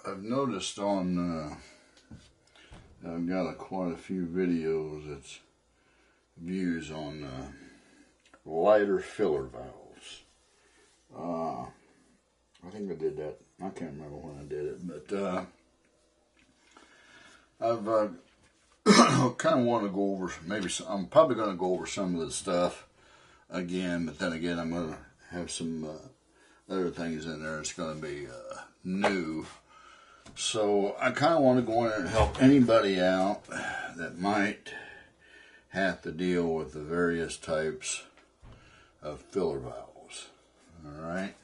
I've noticed on, I've got quite a few videos that's views on lighter filler valves. I think I did that. I can't remember when I did it, but I've kind of want to go over, I'm probably going to go over some of the stuff again, but then again I'm going to have some other things in there that's going to be new. So I kind of want to go in there and help anybody out that might have to deal with the various types of filler valves. Alright.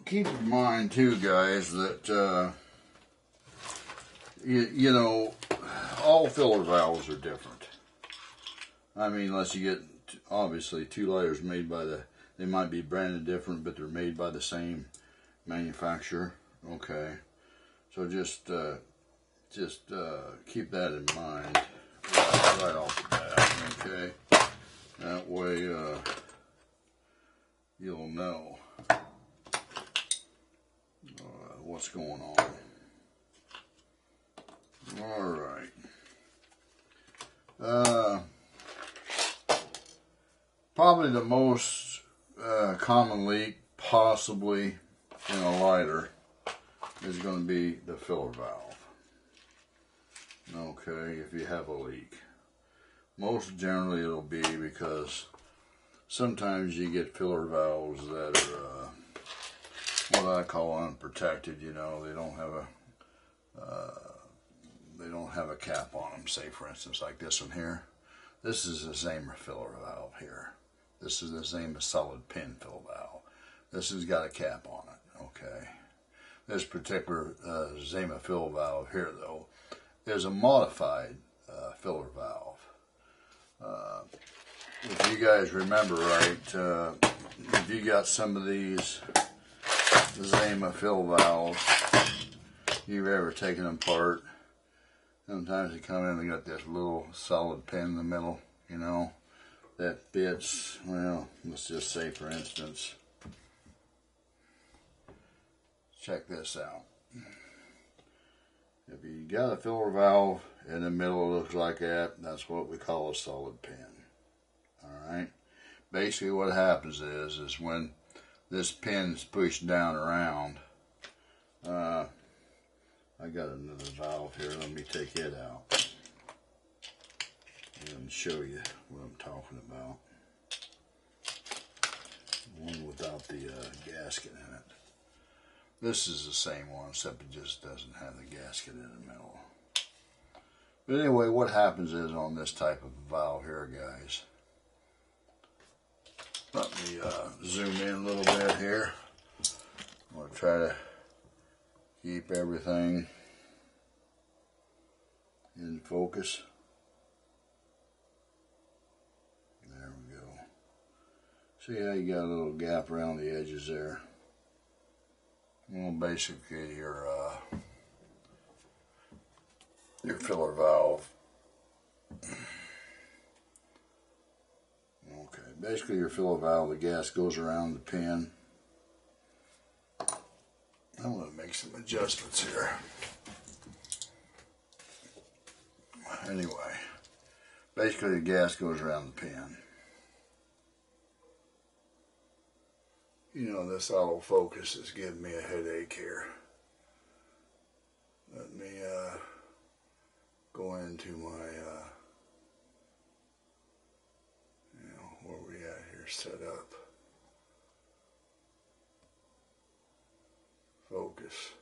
Keep in mind too, guys, that you know, all filler valves are different. I mean, unless you get obviously two lighters made by they might be branded different, but they're made by the same manufacturer. Okay, so just keep that in mind right off the bat. Okay, that way you'll know what's going on. All right. Probably the most common leak possibly in a lighter is going to be the filler valve. Okay, if you have a leak. Most generally it'll be because sometimes you get filler valves that are what I call unprotected. You know, they don't have a cap on them. Say for instance like this one here. This is the same filler valve here. This is the same solid pin fill valve. This has got a cap on it. Okay. This particular Zama fill valve here, though, is a modified filler valve. If you guys remember right, if you got some of these Zama fill valves, you've ever taken them apart, sometimes they come in and got this little solid pin in the middle, you know, that fits, well, let's just say for instance, check this out. If you got a filler valve in the middle it looks like that, that's what we call a solid pin. Alright? Basically what happens is when this pin's pushed down around, I got another valve here, let me take it out and show you what I'm talking about. One without the gasket in it. This is the same one, except it just doesn't have the gasket in the middle. But anyway, what happens is on this type of valve here, guys, let me zoom in a little bit here. I'm going to try to keep everything in focus. There we go. See how you got a little gap around the edges there? Well, basically your filler valve. Okay, basically your filler valve, the gas goes around the pin. I'm going to make some adjustments here. Anyway, basically the gas goes around the pin. You know, this autofocus is giving me a headache here. Let me go into my, you know, where we at here, set up. Focus.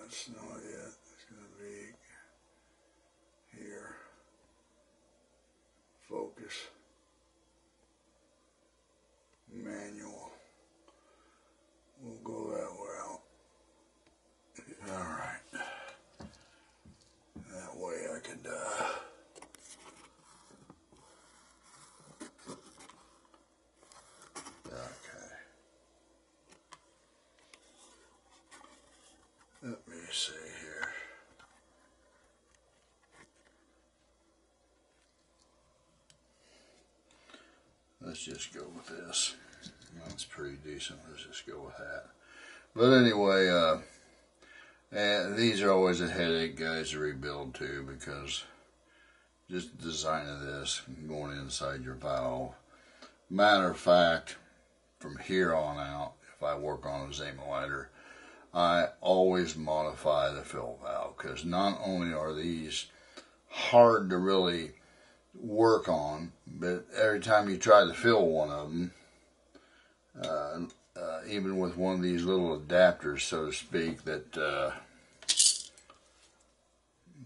That's not it. It's going to be here. Focus. Manual. We'll go that route. Alright. That way I could okay. Let me see here. let's just go with this. That's pretty decent. Let's just go with that. But anyway, and these are always a headache, guys, to rebuild too, because just the design of this going inside your valve. Matter of fact, from here on out, if I work on a Zama lighter, I always modify the fill valve, because not only are these hard to really work on, but every time you try to fill one of them, even with one of these little adapters, so to speak, that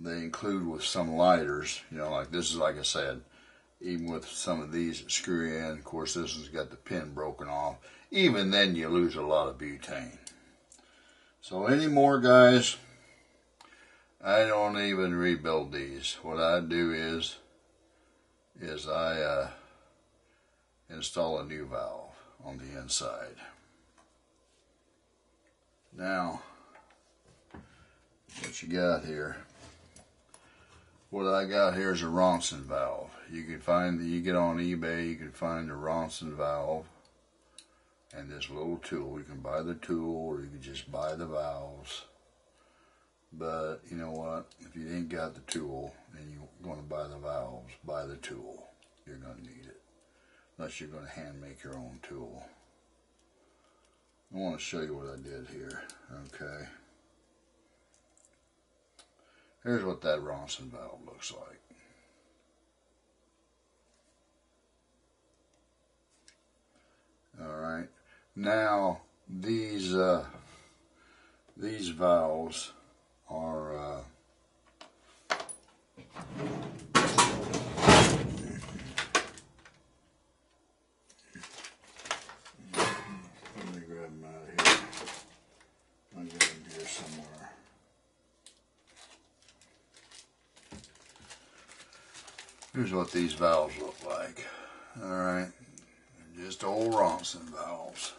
they include with some lighters, you know, like this is, like I said, even with some of these that screw in, of course this has got the pin broken off, even then you lose a lot of butane. So anymore, guys, I don't even rebuild these. What I do is I install a new valve on the inside. Now, what you got here? What I got here is a Ronson valve. You can find, you get on eBay, you can find a Ronson valve and this little tool. You can buy the tool or you can just buy the valves. But you know what? If you ain't got the tool and you're going to buy the valves, buy the tool. You're going to need it. Unless you're going to hand make your own tool. I want to show you what I did here. Okay. Here's what that Ronson valve looks like. Alright. Now these valves are let me grab them out of here. I'll get them here somewhere. Here's what these valves look like. Alright. Just old Ronson valves.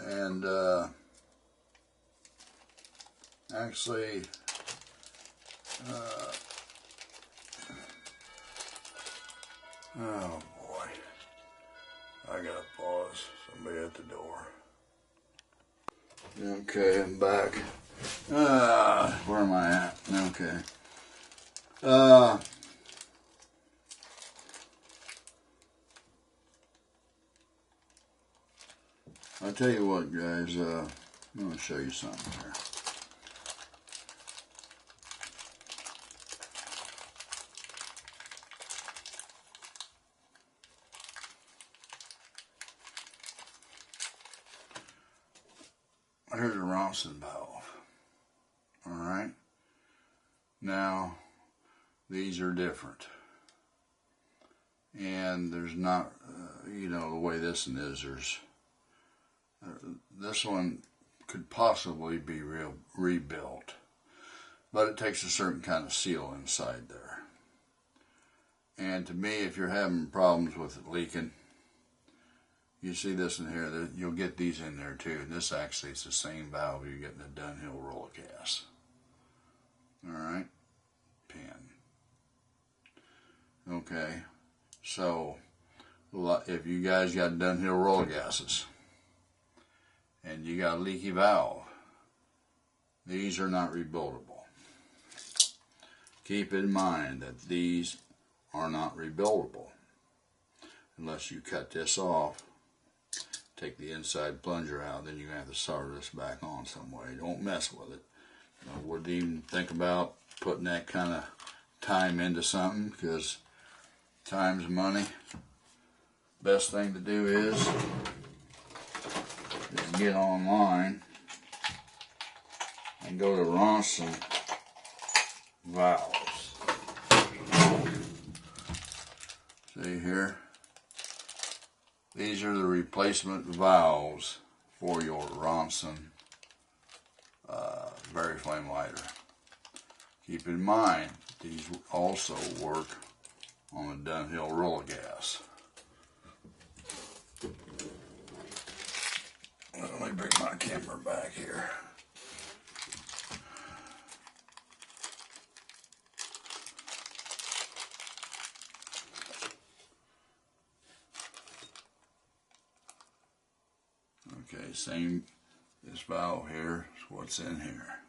And actually oh boy, I gotta pause. Somebody at the door. Okay, I'm back. Where am I at? Okay. I'll tell you what, guys, I'm going to show you something here. Here's a Ronson valve. Alright? Now, these are different. And there's not, you know, the way this one is, there's this one could possibly be rebuilt, but it takes a certain kind of seal inside there. And to me, if you're having problems with it leaking, you see this in here, you'll get these in there too. This actually is the same valve you get in the Dunhill Rollagas. Alright, pin. Okay, so if you guys got Dunhill Rollagases, and you got a leaky valve, these are not rebuildable. Keep in mind that these are not rebuildable unless you cut this off, take the inside plunger out, then you're going to have to solder this back on some way. Don't mess with it. I wouldn't even think about putting that kind of time into something, because time's money. Best thing to do is get online and go to Ronson valves. See here? These are the replacement valves for your Ronson Flame lighter. Keep in mind, these also work on the Dunhill Rollagas. Let me bring my camera back here. same, this valve here is what's in here.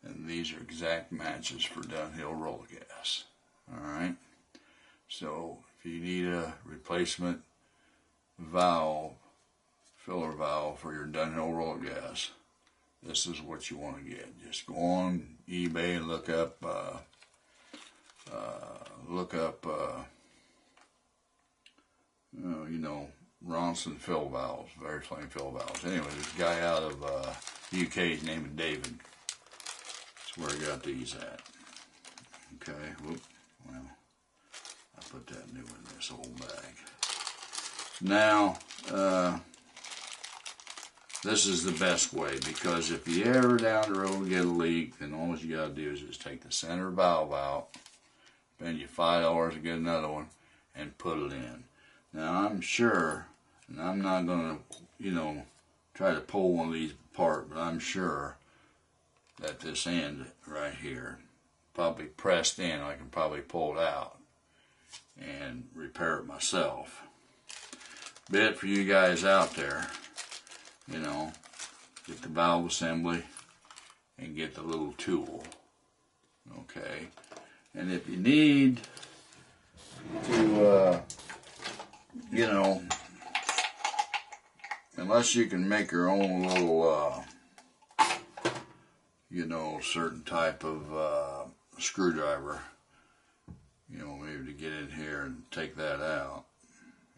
And these are exact matches for Dunhill Rollagas. Alright? So if you need a replacement valve, filler valve for your Dunhill Rollagas, this is what you want to get. Just go on eBay and look up you know, Ronson fill valves, very flame fill valves. Anyway, this guy out of UK is named David. That's where he got these at. Okay, whoop, well, I put that new in this old bag. Now, this is the best way, because if you ever down the road get a leak, then all you gotta do is just take the center valve out, spend you $5 to get another one, and put it in. Now I'm sure, and I'm not gonna, you know, try to pull one of these apart, but I'm sure that this end right here, probably pressed in, I can probably pull it out and repair it myself. Bit for you guys out there, you know, get the valve assembly and get the little tool, okay? And if you need to, you know, unless you can make your own little, you know, certain type of screwdriver, you know, maybe to get in here and take that out.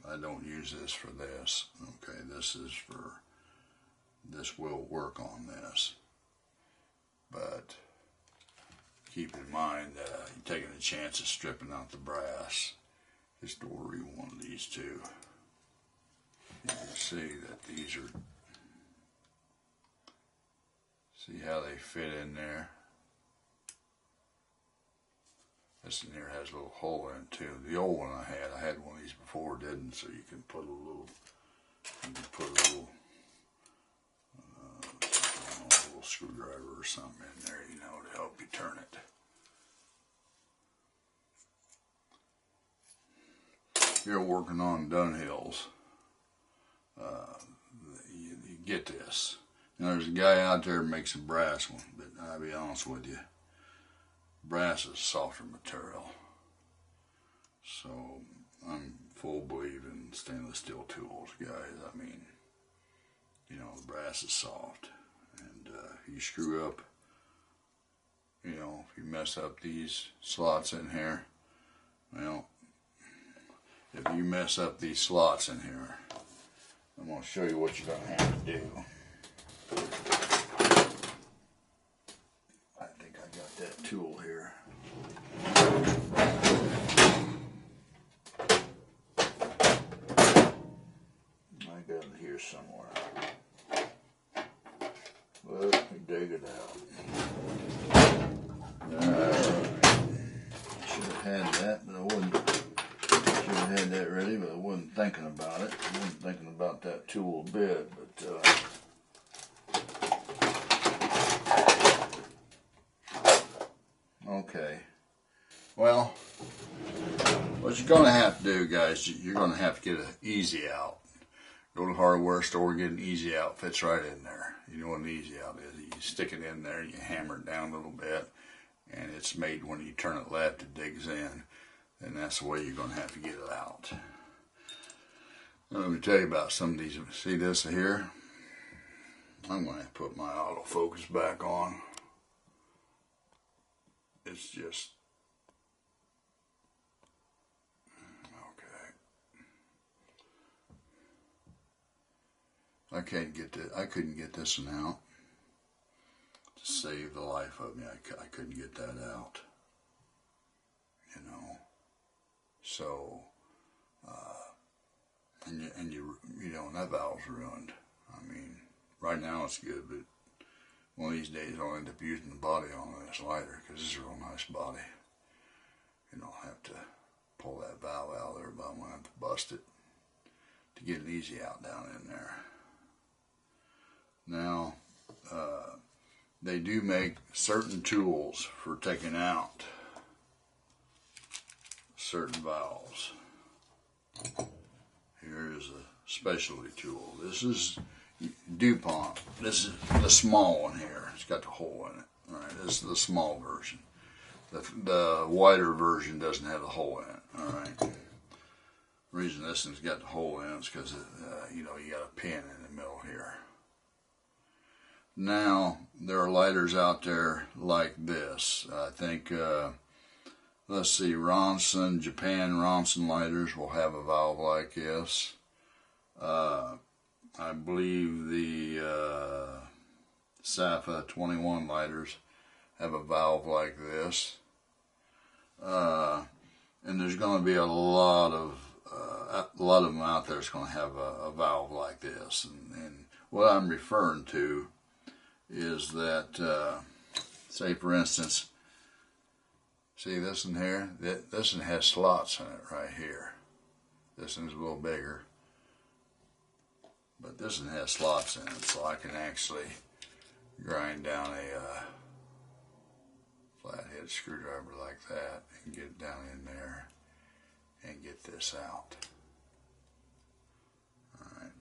I don't use this for this, okay? This is for, this will work on this, but keep in mind that you're taking a chance of stripping out the brass. Just order you one of these too. You can see that these are, see how they fit in there. This in here has a little hole in it too. The old one I had one of these before, didn't, so you can put a little, little screwdriver or something in there, you know, to help you turn it. You're working on Dunhills, you get this. Now there's a guy out there who makes a brass one, but I'll be honest with you, brass is a softer material. So I'm full believe in stainless steel tools, guys. I mean, you know, the brass is soft, and if you screw up, you know, if you mess up these slots in here, well, if you mess up these slots in here, I'm going to show you what you're going to have to do. I think I got that tool here. I got it here somewhere. Let me dig it out. Should have had that, but I wouldn't. Should have had that ready, but I wasn't thinking about it. I wasn't thinking about that tool a bit, but okay. Well, what you're going to have to do, guys, you're going to have to get an easy out. Go to the hardware store, get an easy out. Fits right in there. You know what an easy out is. You stick it in there, you hammer it down a little bit, and it's made when you turn it left, it digs in. And that's the way you're going to have to get it out. Now, let me tell you about some of these. See this here? I'm going to have to put my autofocus back on. It's just, okay. I couldn't get this one out. To save the life of me, I couldn't get that out. You know. So, and you know, and that valve's ruined. I mean, right now it's good, but one of these days I'll end up using the body on this lighter, because this is a real nice body. You know, I'll have to pull that valve out of there, but I'm going to have to bust it to get an easy out down in there. Now, they do make certain tools for taking out certain valves. Here is a specialty tool. This is DuPont. This is the small one here. It's got the hole in it. All right, this is the small version. The wider version doesn't have the hole in it. All right. The reason this one's got the hole in it is because you know, you got a pin in the middle here. Now there are lighters out there like this. I think let's see, Ronson, Japan Ronson lighters will have a valve like this. I believe the Safa 21 lighters have a valve like this. And there's going to be a lot of them out there that's going to have a valve like this. And what I'm referring to is that, say for instance, see this one here? This one has slots in it right here. This one's a little bigger. But this one has slots in it, so I can actually grind down a flathead screwdriver like that and get it down in there and get this out. Alright.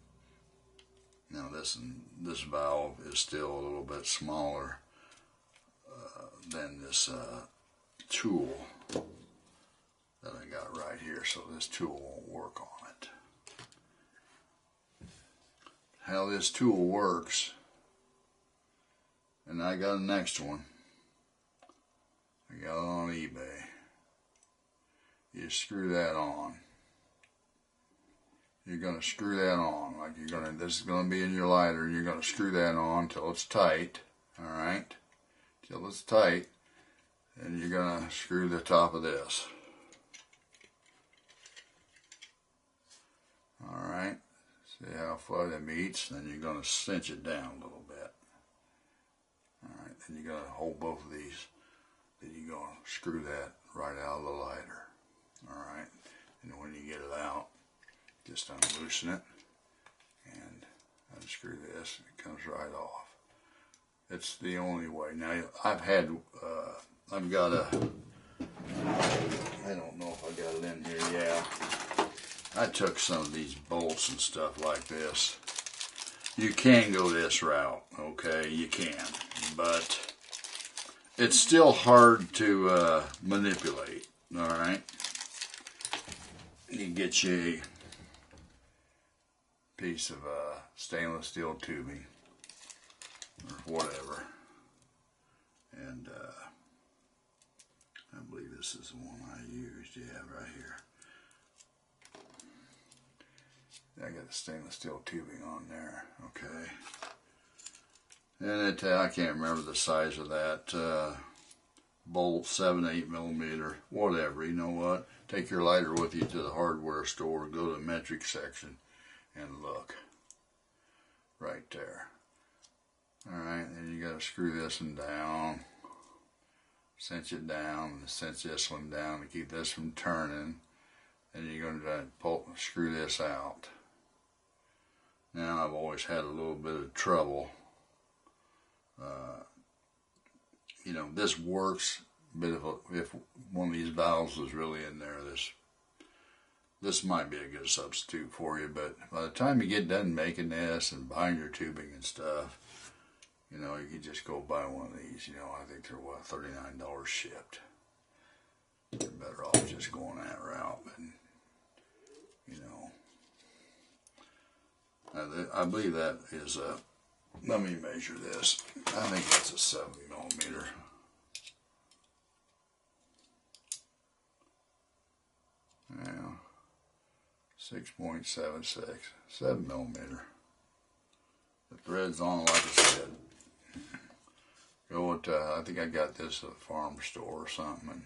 Now this valve is still a little bit smaller than this tool that I got right here, so this tool won't work on it. How this tool works, and I got a next one. I got it on eBay. You screw that on. You're going to screw that on. Like this is going to be in your lighter. You're going to screw that on till it's tight. Alright? Till it's tight. And you're going to screw the top of this. Alright? See how far it meets? Then you're going to cinch it down a little bit. Alright, then you're going to hold both of these. Then you're going to screw that right out of the lighter. Alright, and when you get it out, just unloosen it and unscrew this, and it comes right off. It's the only way. Now, I've got a, I don't know if I got it in here, yeah. I took some of these bolts and stuff like this. You can go this route, okay, you can, but it's still hard to manipulate, alright? You get you a piece of stainless steel tubing or whatever, and I believe this is the one I used, yeah, right here. I got the stainless steel tubing on there, okay. And I can't remember the size of that bolt, 7-8 millimeter, whatever. You know what? Take your lighter with you to the hardware store, go to the metric section, and look. Right there. Alright, then you got to screw this one down, cinch it down, and cinch this one down to keep this from turning. And you're going to screw this out. Now, I've always had a little bit of trouble. You know, this works, but if one of these valves was really in there, this might be a good substitute for you. But by the time you get done making this and buying your tubing and stuff, you know, you can just go buy one of these. You know, I think they're, what, $39 shipped. You're better off just going that route. But, you know, I believe that is a, let me measure this. I think that's a 7 millimeter. Now, 6.76, 7 millimeter. The thread's on, like I said. Go to, I think I got this at a farm store or something, and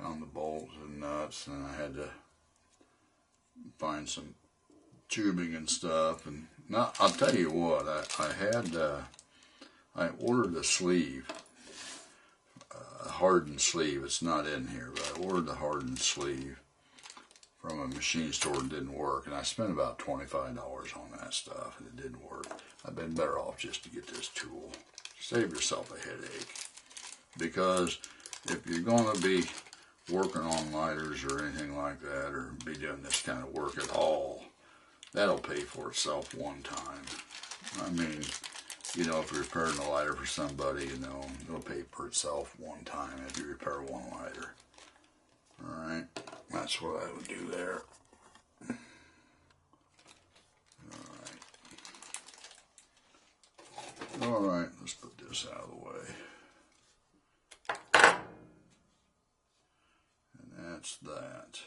found the bolts and nuts, and I had to find some tubing and stuff. And now, I'll tell you what, I ordered a sleeve, a hardened sleeve. It's not in here, but I ordered a hardened sleeve from a machine store. It didn't work, and I spent about $25 on that stuff, and it didn't work. I've been better off just to get this tool. Save yourself a headache, because if you're going to be working on lighters or anything like that, or be doing this kind of work at all, that'll pay for itself one time. I mean, you know, if you're repairing a lighter for somebody, you know, it'll pay for itself one time if you repair one lighter. Alright, that's what I would do there. Alright, let's put this out of the way. And that's that.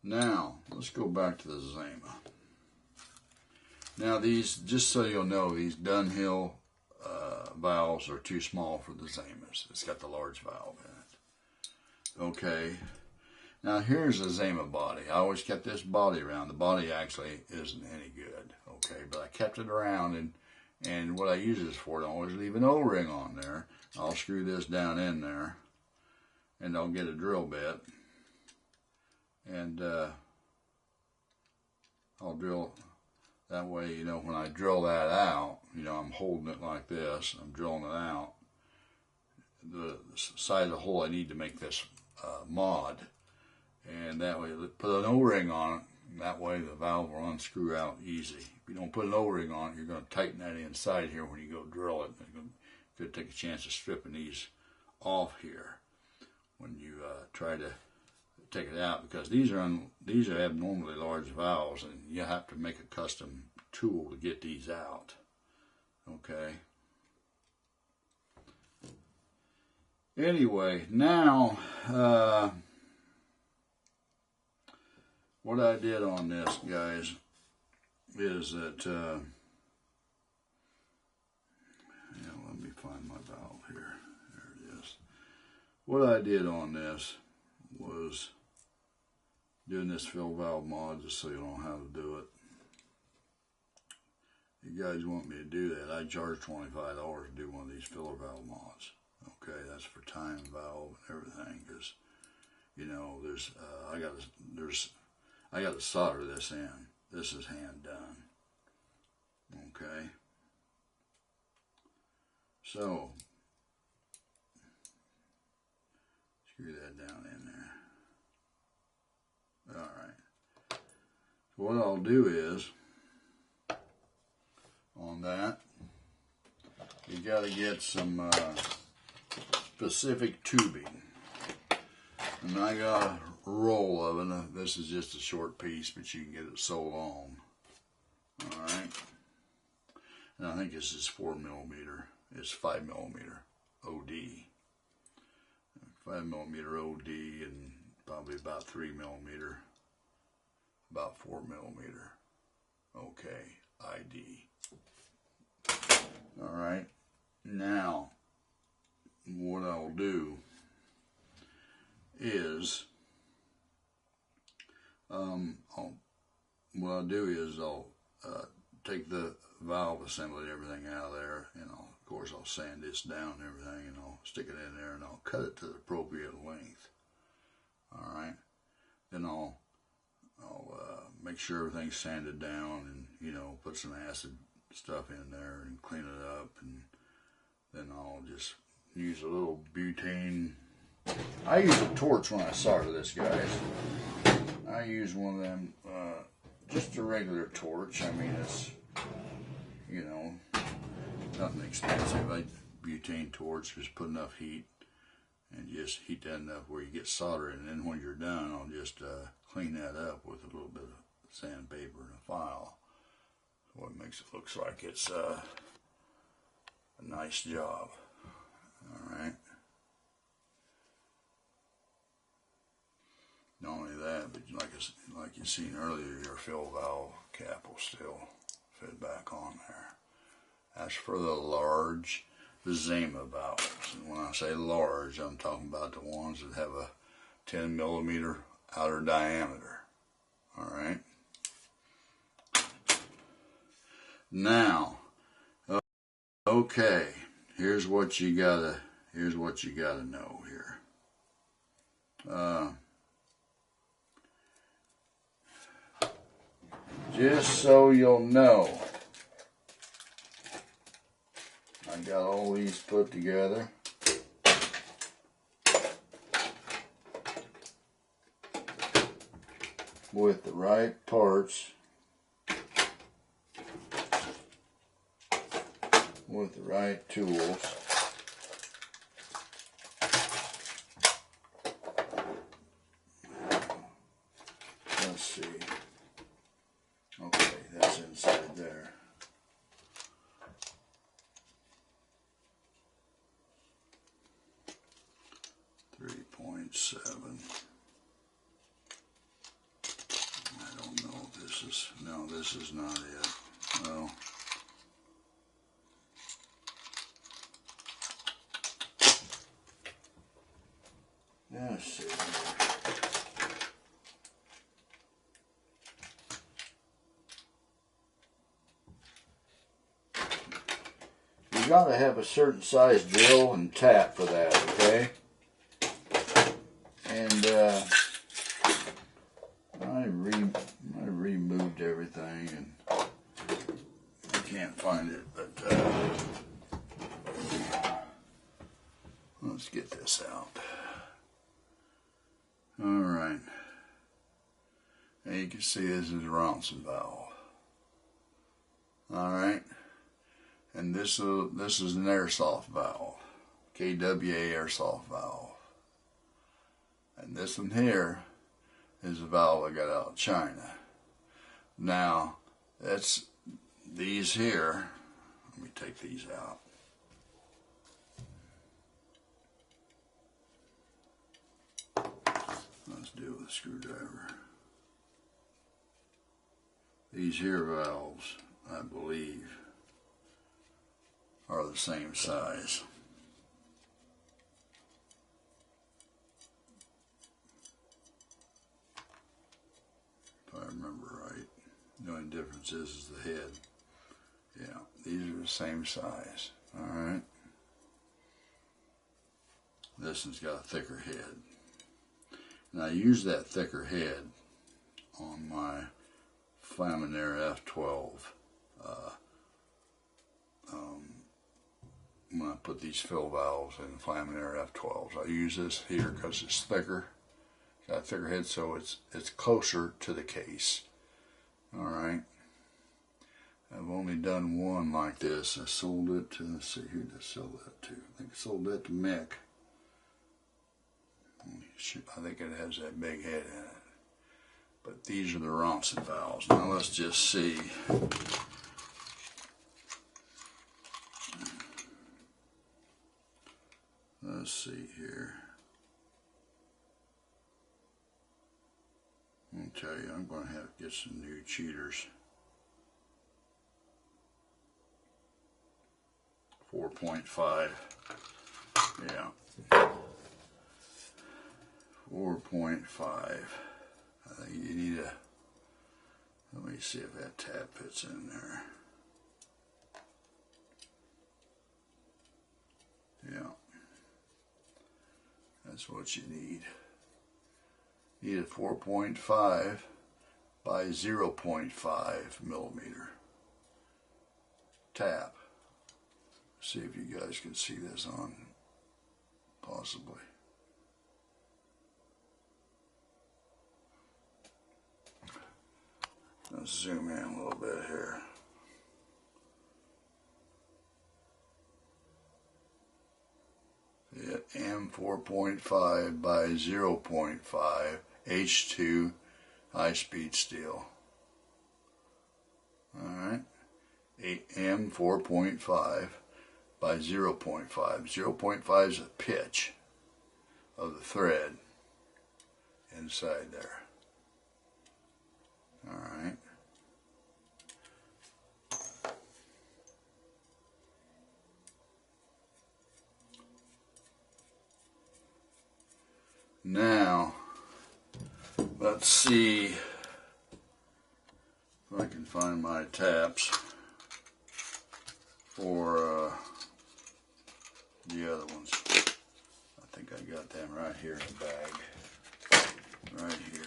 Now, let's go back to the Zama. Now these, just so you'll know, these Dunhill valves are too small for the Zamas. It's got the large valve in it. Okay. Now here's the Zama body. I always kept this body around. The body actually isn't any good. Okay, but I kept it around, and what I use this for, I always leave an O-ring on there. I'll screw this down in there, and I'll get a drill bit, and I'll drill that way. You know, when I drill that out, you know, I'm holding it like this. I'm drilling it out. The side of the hole I need to make this mod, and that way put an O-ring on it. That way the valve will unscrew out easy. If you don't put an O-ring on it, you're going to tighten that inside here when you go drill it. You're going to take a chance of stripping these off here when you try to take it out, because these are abnormally large valves, and you have to make a custom tool to get these out. Okay. Anyway, now what I did on this, guys, is that let me find my valve here. There it is. What I did on this was doing this fill valve mod, just so you know how to do it. You guys want me to do that, I charge $25 to do one of these filler valve mods. Okay, that's for time valve and everything, because you know I got to solder this in. This is hand done. Okay. So screw that down in there. All right. So what I'll do is, on that, you got to get some specific tubing, and I got a roll of it. This is just a short piece, but you can get it so long. All right, and I think this is 4mm. It's 5mm OD, 5mm OD, and probably about 3mm, about 4mm. Okay, ID. All right, now what I'll do is I'll take the valve assembly and everything out of there, and of course I'll sand this down and everything, and I'll stick it in there, and I'll cut it to the appropriate length. All right, then I'll make sure everything's sanded down, and you know, put some acid stuff in there and clean it up, and then I'll just use a little butane. I use a torch when I solder this, guys. I use one of them, just a regular torch. I mean, it's, you know, nothing expensive. Butane torch, just put enough heat and just heat that enough where you get solder, and then when you're done, I'll just clean that up with a little bit of sandpaper and a file. So it makes it look like it's a nice job. All right. Not only that, but like you seen earlier, your fill valve cap will still fit back on there. That's for the large Zama valves. And when I say large, I'm talking about the ones that have a 10mm outer diameter. All right. Now, okay, here's what you gotta know here. Just so you'll know, I got all these put together. with the right parts, with the right tools. Let's see. Okay, that's inside there. .7. I don't know if this is, no, this is not it. Well, let's see. You gotta have a certain size drill and tap for that, okay? And I removed everything, and I can't find it, but let's get this out. All right. And you can see this is a Ronson valve. All right. And this is an airsoft valve, KWA airsoft valve. And this one here is a valve I got out of China. Now, that's these here. Let me take these out. Let's do it with a screwdriver. These here valves, I believe, are the same size. If I remember right. The only difference is the head. Yeah, these are the same size. Alright. This one's got a thicker head. And I use that thicker head on my Flaminaire F12 when I put these fill valves in the Flaminaire F12s. I use this here because it's thicker. Got a thicker head, so it's closer to the case. Alright. I've only done one like this. I sold it to, let's see, who did I sell that to? I think I sold that to Mick. I think it has that big head in it. But these are the Ronson valves. Now let's just see. Let's see here. I'll tell you, I'm going to have to get some new cheaters. 4.5. Yeah. 4.5. I think you need a, let me see if that tab fits in there. Yeah. That's what you need. You need a 4.5 by 0.5 millimeter tab. See if you guys can see this on, possibly. Let's zoom in a little bit here. Yeah, M4.5 by 0.5 H2 high-speed steel. Alright. M4.5 by 0.5. 0.5 is a pitch of the thread inside there. Alright. Now, let's see if I can find my taps for the other ones. I think I got them right here in the bag. Right here.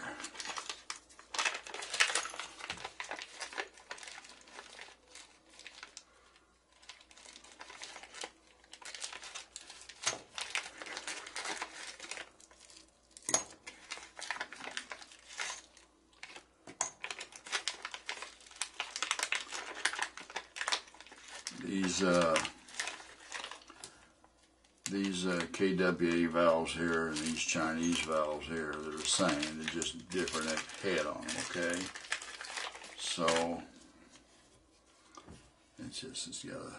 these KWA valves here and these Chinese valves here, they're the same. They're just different head on them, okay? So it's got a,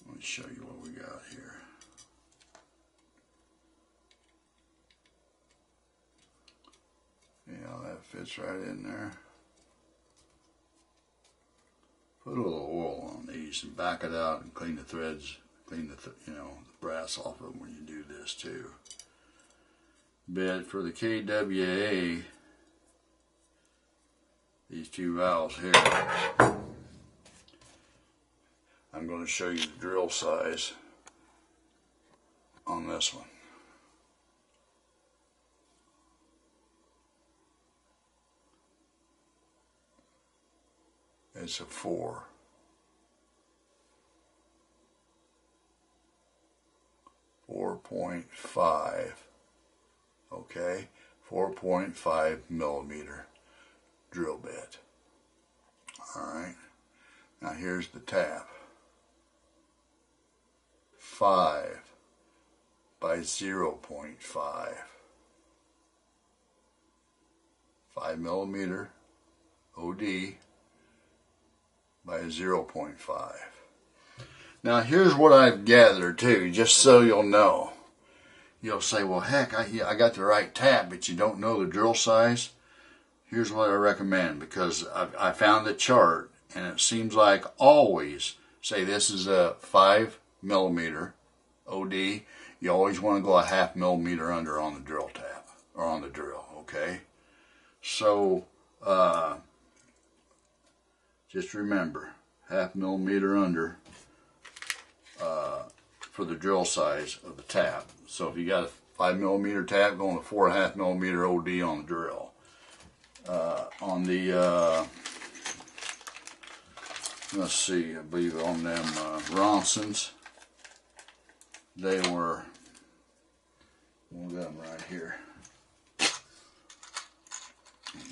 let me show you what we got here. Yeah, that fits right in there. Put a little oil on these and back it out and clean the threads, clean the the brass off of them when you do this too. But for the KWA, these two valves here, I'm going to show you the drill size on this one. It's a 4. 4.5. Okay, 4.5 millimeter drill bit. Alright, now here's the tap. 5 by 0.5. 5 millimeter OD by 0.5. Now here's what I've gathered too, just so you'll know. You'll say, well heck, I got the right tap, but you don't know the drill size. Here's what I recommend, because I found the chart and it seems like always say this is a 5 millimeter OD. You always want to go a 1/2 millimeter under on the drill tap, or on the drill, okay? So just remember, 1/2 millimeter under for the drill size of the tap. So if you got a 5 millimeter tap, going to 4.5 millimeter OD on the drill. On the let's see, I believe on them Ronsons, they were, we'll get them right here.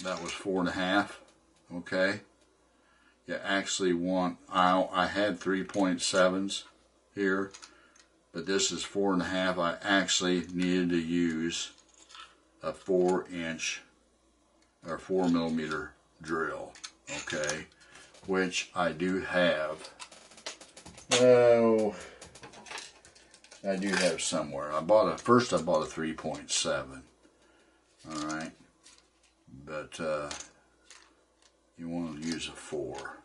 That was 4.5. Okay. You actually want, I had 3.7s here, but this is 4.5. I actually needed to use a 4-inch or 4 millimeter drill, okay, which I do have. Oh, I do have somewhere. First I bought a 3.7. All right, but you want to use a 4.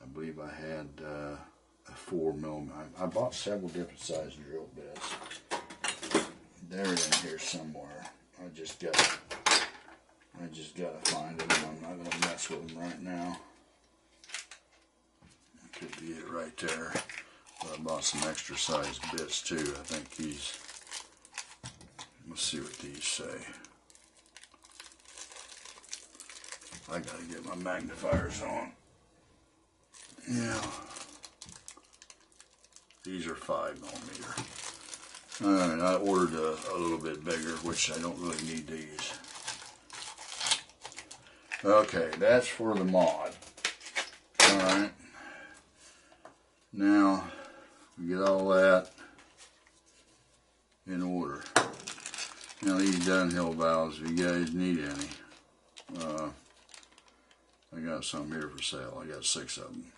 I believe I had a 4 millimeter. I bought several different size drill bits. They're in here somewhere. I just gotta find them. I'm not gonna mess with them right now. That could be it right there. But I bought some extra size bits too. I think these. Let's see what these say. I gotta get my magnifiers on. Yeah. These are 5 millimeter. Alright, I ordered a little bit bigger, which I don't really need these. Okay, that's for the mod. Alright. Now, we get all that in order. Now these Dunhill valves, if you guys need any, I got some here for sale. I got 6 of them.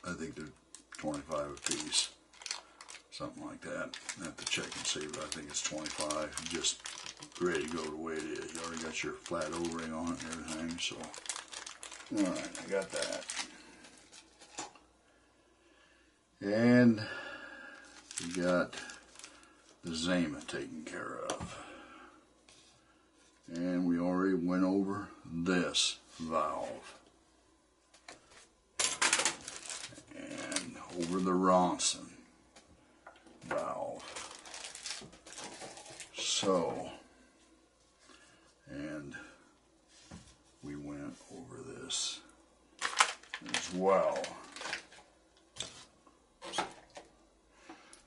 I think they're 25 a piece. Something like that. I have to check and see, but I think it's 25. Just ready to go the way it is. You already got your flat O-ring on it and everything, so. Alright, I got that. And we got the Zama taken care of. And we already went over this valve. And over the Ronson valve. So, and we went over this as well.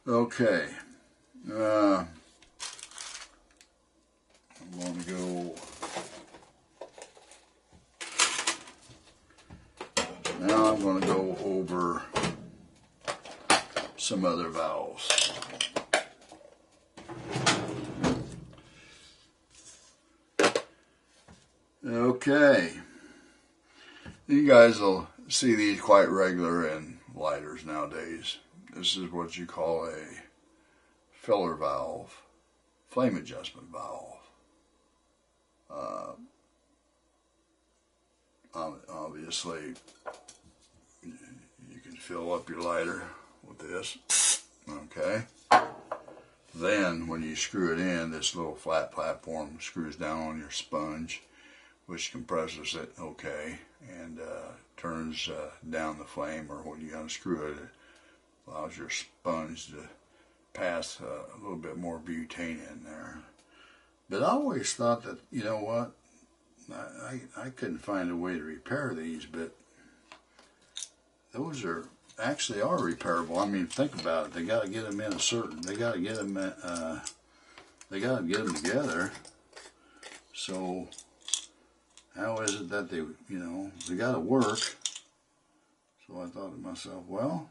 Okay, I'm going to go Now I'm going to go over some other valves. Okay, you guys will see these quite regular in lighters nowadays. This is what you call a filler valve, flame adjustment valve. Obviously, you can fill up your lighter with this, okay? Then when you screw it in, this little flat platform screws down on your sponge, which compresses it, okay, and turns down the flame, or when you unscrew it, it allows your sponge to pass a little bit more butane in there. But I always thought that, you know what, I couldn't find a way to repair these, but those are actually are repairable. I mean, think about it. They got to get them in a certain. They got to get them. They got to get them together. So how is it that they, they got to work? So I thought to myself, well,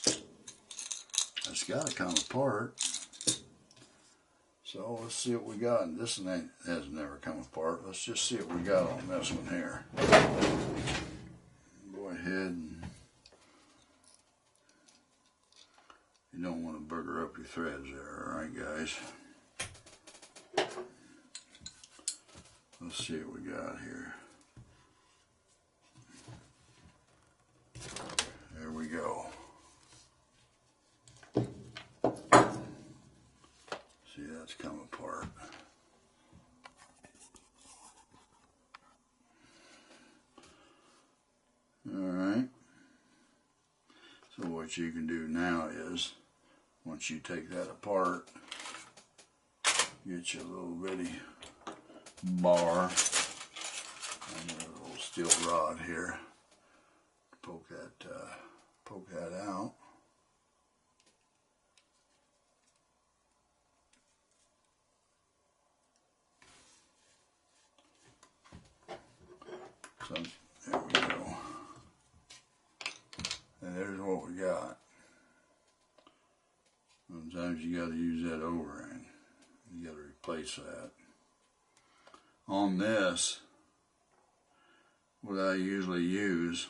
it's got to come apart. So let's see what we got. This one has never come apart. Let's just see what we got on this one here. Go ahead and you don't want to burger up your threads there, alright guys? Let's see what we got here. There we go. See, that's come apart. Alright. So what you can do now is, once you take that apart, get you a little bitty bar and a little steel rod here. Poke that out. So there we go. And there's what we got. Sometimes you got to use that O-ring. You got to replace that. On this, what I usually use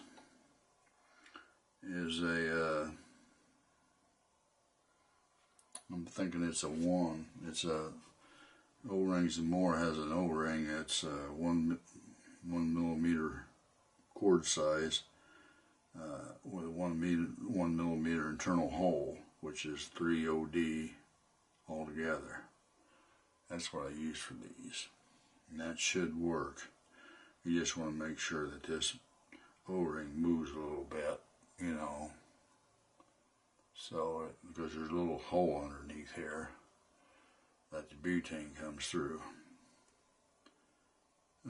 is a, I'm thinking it's a 1. It's a O-Rings and More has an O-ring. It's a 1 millimeter cord size with a 1 millimeter internal hole, which is 3 OD altogether. That's what I use for these, and that should work. You just want to make sure that this O-ring moves a little bit, so because there's a little hole underneath here that the butane comes through.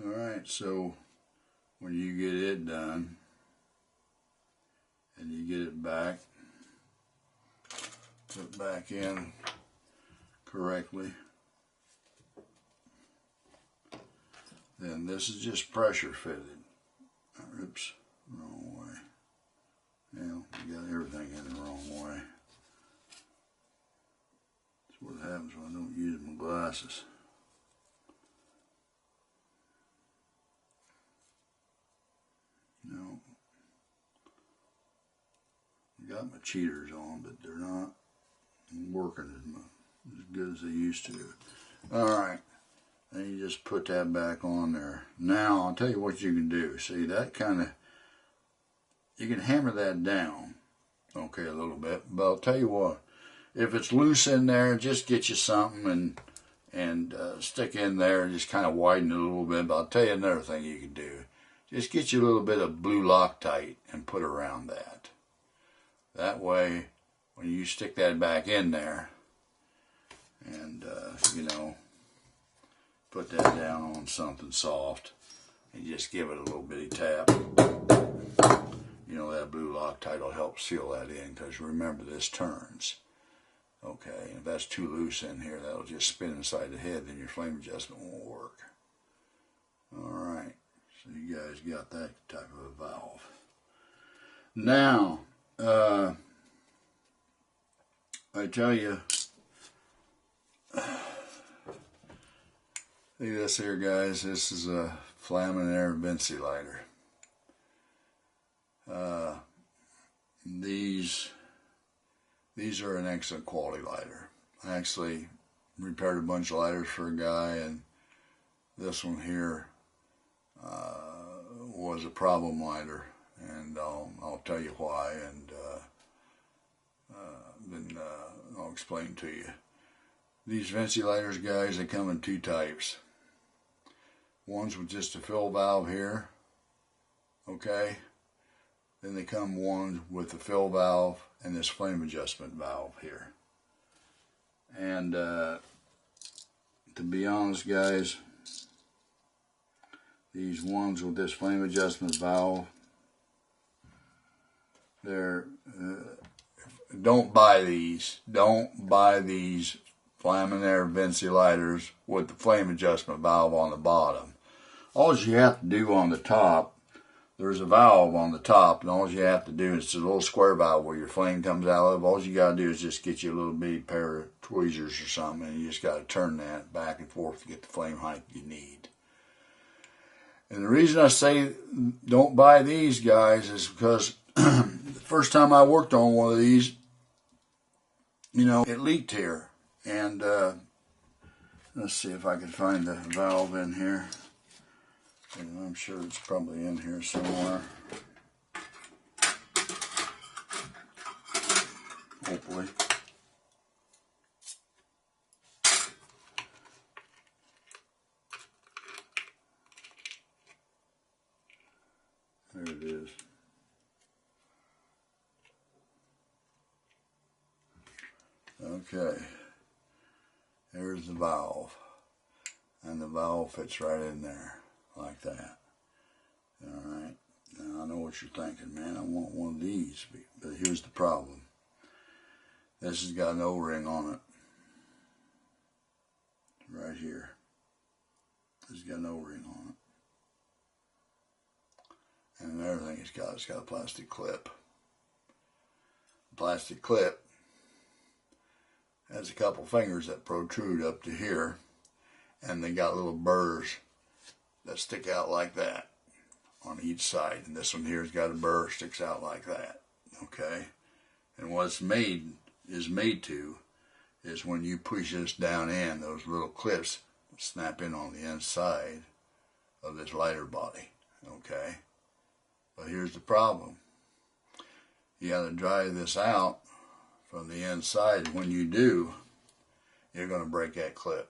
Alright, so when you get it done and you get it back, put back in correctly, then this is just pressure fitted. Oops, wrong way. Well, you got everything in the wrong way. That's what happens when I don't use my glasses. No. I got my cheaters on, but they're not working as good as they used to. Alright. Then you just put that back on there. Now, I'll tell you what you can do. See, that kind of, you can hammer that down, okay, a little bit. But I'll tell you what, if it's loose in there, just get you something and stick in there and just kind of widen it a little bit. But I'll tell you another thing you can do. Just get you a little bit of blue Loctite and put around that. That way, when you stick that back in there and, put that down on something soft and just give it a little bitty tap, that blue Loctite will help seal that in, because remember, this turns. Okay, if that's too loose in here, that'll just spin inside the head, then your flame adjustment won't work. Alright, so you guys got that type of a valve. Now, I tell you, look at this here, guys. This is a Flamin' Air ventilator. These are an excellent quality lighter. I actually repaired a bunch of lighters for a guy, and this one here was a problem lighter, and I'll tell you why, and then I'll explain to you. These ventilators, guys, they come in two types. One's with just a fill valve here, okay? Then they come one with the fill valve and this flame adjustment valve here. And to be honest, guys, these ones with this flame adjustment valve, they're don't buy these. Don't buy these Flamin' Air ventilators with the flame adjustment valve on the bottom. All you have to do on the top, there's a valve on the top, and all you have to do is a little square valve where your flame comes out of. All you got to do is just get you a little bitty pair of tweezers or something, and you just got to turn that back and forth to get the flame height you need. And the reason I say don't buy these, guys, is because the first time I worked on one of these, you know, it leaked here. And let's see if I can find the valve in here. And I'm sure it's probably in here somewhere. Hopefully. There it is. Okay. There's the valve. And the valve fits right in there. Like that. Alright. Now I know what you're thinking, man. I want one of these. But here's the problem. This has got an O-ring on it. Right here. This has got an O-ring on it. And everything it's got a plastic clip. The plastic clip has a couple fingers that protrude up to here. And they got little burrs that stick out like that on each side, and this one here's got a burr sticks out like that. Okay, and what it's made to is when you push this down in, those little clips snap in on the inside of this lighter body. Okay, but here's the problem: you got to drive this out from the inside. When you do, you're going to break that clip.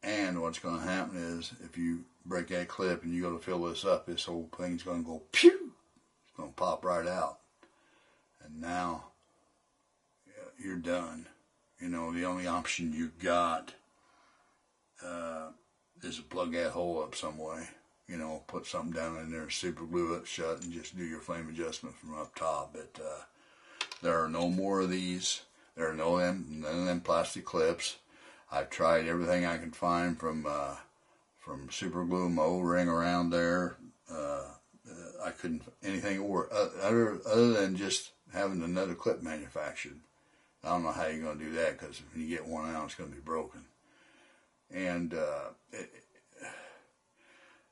And what's going to happen is, if you break that clip and you go to fill this up, this whole thing's going to go pew! It's going to pop right out. And now, you're done. You know, the only option you got is to plug that hole up some way. You know, put something down in there, super glue it shut, and just do your flame adjustment from up top. But there are no more of these. There are none of them plastic clips. I've tried everything I can find from super glue, my O-ring around there. I couldn't anything other than just having another clip manufactured. I don't know how you're going to do that, because if you get one out, it's going to be broken. And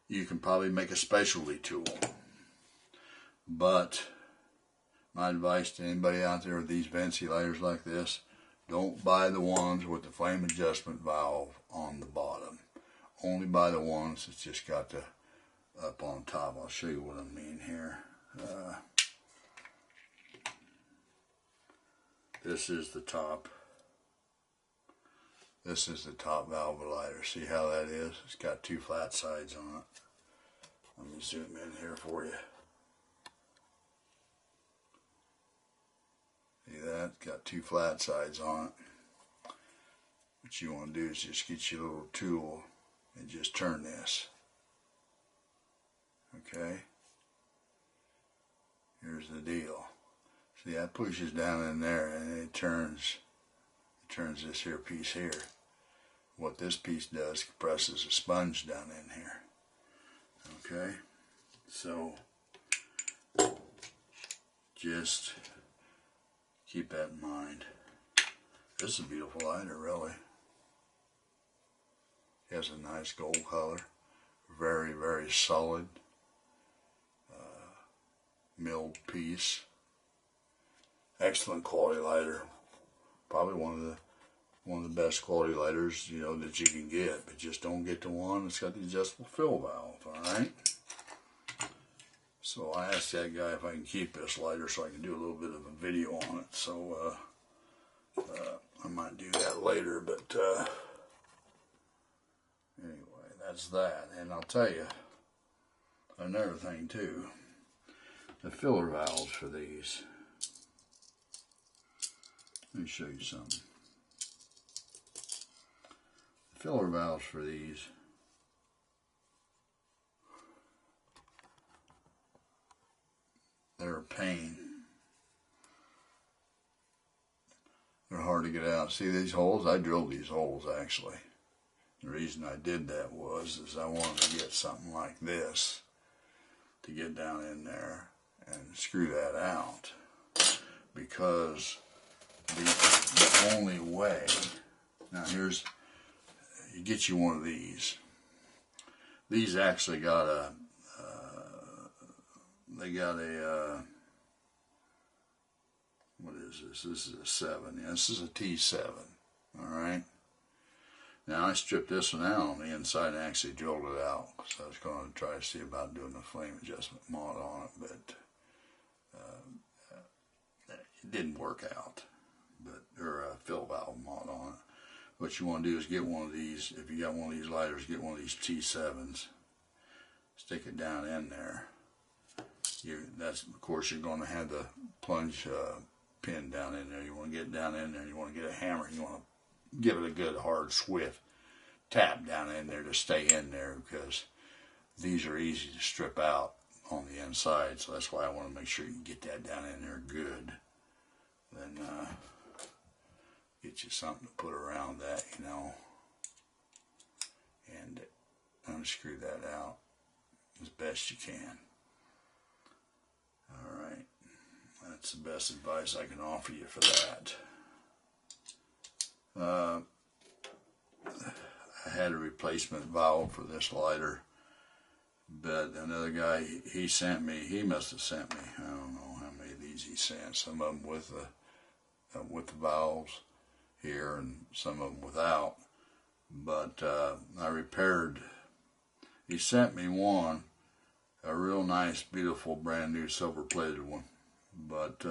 you can probably make a specialty tool. But my advice to anybody out there with these ventilators like this: don't buy the ones with the flame adjustment valve on the bottom. Only buy the ones that's just got the up on top. I'll show you what I mean here. This is the top. This is the top valve of the lighter. See how that is? It's got two flat sides on it. Let me zoom in here for you. See that? It's got two flat sides on it. What you want to do is just get your little tool and just turn this. Okay? Here's the deal. See, that pushes down in there and it turns this here piece here. What this piece does, compresses a sponge down in here. Okay? So Just keep that in mind. This is a beautiful lighter, really. It has a nice gold color. Very, very solid. Milled piece. Excellent quality lighter. Probably one of the best quality lighters, you know, that you can get. But just don't get the one that's got the adjustable fill valve, alright? So I asked that guy if I can keep this lighter so I can do a little bit of a video on it. So I might do that later, but anyway, that's that. And I'll tell you another thing too. The filler valves for these. Let me show you something. The filler valves for these they're a pain. They're hard to get out. See these holes? I drilled these holes actually. The reason I did that was I wanted to get something like this to get down in there and screw that out, because the only way, now you get you one of these. These actually got a what is this? This is a 7. Yeah, this is a T7. Alright. Now I stripped this one out on the inside and actually drilled it out, because I was going to try to see about doing a flame adjustment mod on it, but it didn't work out. Or a fill valve mod on it. What you want to do is get one of these. If you got one of these lighters, get one of these T7s. Stick it down in there. Of course, you're going to have the plunge pin down in there. You want to get it down in there. You want to get a hammer. You want to give it a good hard swift tap down in there to stay in there, because these are easy to strip out on the inside. So that's why I want to make sure you get that down in there good. Then get you something to put around that, you know, and unscrew that out as best you can. Alright, that's the best advice I can offer you for that. I had a replacement valve for this lighter, but another guy, he must have sent me, I don't know how many of these he sent, some of them with the valves here and some of them without, but I repaired. He sent me one, a real nice, beautiful, brand new silver plated one, but